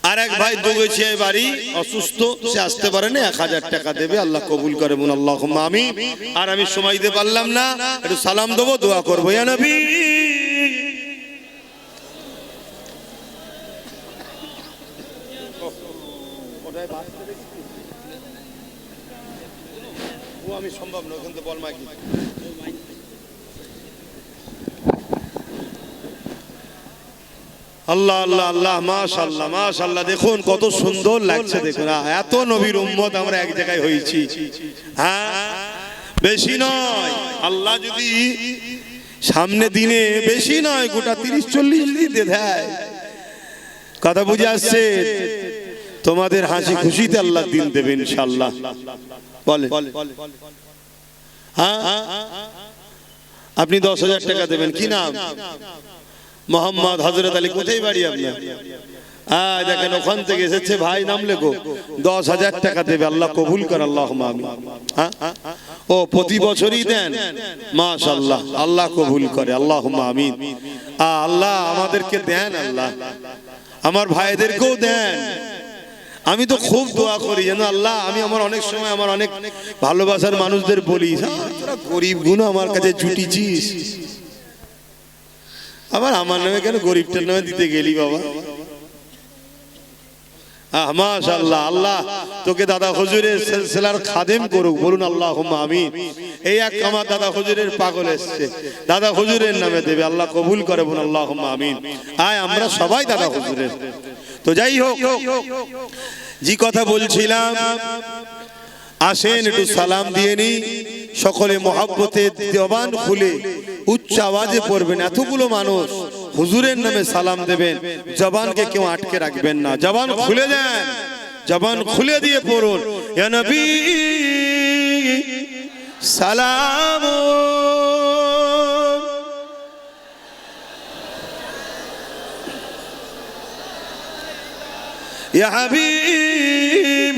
আর এক ভাই দুগেছিয়া বাড়ি অসুস্থ, সে আসতে পারে না, 1000 টাকা দেবে, আল্লাহ কবুল করে, আল্লাহুম্মা আমিন। আর আমি সময় দিতে পারলাম না, একটু সালাম দেবো, দোয়া করবো, ইয়া নবী। আমি সম্ভব নয় কিন্তু বল মাইক। আল্লাহ আল্লাহ আল্লাহ, মাশাআল্লাহ মাশাআল্লাহ, দেখুন কত সুন্দর লাগছে, দেখুন এত নবীর উম্মত আমরা এক জায়গায় হয়েছি। হ্যাঁ বেশি নয়, আল্লাহ যদি সামনে দিনে বেশি নয় গোটা 30-40 দিতে দেয়, কথা বুঝে আসছে, তোমাদের হাসি খুশিতে আল্লাহ দিন দেবে ইনশাআল্লাহ। বলে হ্যাঁ আপনি 10,000 টাকা দেবেন, কি নাম? মোহাম্মদ হযরত আলী। কোথায় বাড়ি আপনার? দেখেন ওখান থেকে এসেছে ভাই, নাম লেখো, 10,000 টাকা দেবে, আল্লাহ কবুল করে, আল্লাহুম্মা আমিন। ও প্রতি বছরই দেন, মাশাআল্লাহ, আল্লাহ কবুল করে, আল্লাহুম্মা আমিন। আল্লাহ আমাদেরকে দেন, আল্লাহ আমার ভাইদেরকেও দেন। আমি তো খুব দোয়া করি যেন আল্লাহ, আমি আমার অনেক সময় আমার অনেক ভালোবাসার মানুষদের বলি, তোরা গরিব গুণ আমার কাছে জুটিছিস, আবার আমার নামে কেন গরিবটার নামে দিতে গেলি বাবা? মাশাআল্লাহ, আল্লাহ তোকে দাদা হুজুরের সিলসিলার খাদেম করুক, বলুন আল্লাহুম্মা আমিন। এই এক আমার দাদা হুজুরের পাগল এসছে, দাদা হুজুরের নামে দেবে, আল্লাহ কবুল করে, বলুন আল্লাহুম্মা আমিন। আমরা সবাই দাদা হুজুরের। তো যাই হোক, যে কথা বলছিলাম, আসেন একটু সালাম দিয়ে নি, সকলে মহব্বতে জবান খুলে উচ্চ আওয়াজে পড়বেন, এতগুলো মানুষ হুজুরের নামে সালাম দেবেন, জবানকে কেউ আটকে রাখবেন না, জবান খুলে দেন, জবান খুলে দিয়ে পড়ুন, ইয়া নবী সালাম, ইয়া হাবিব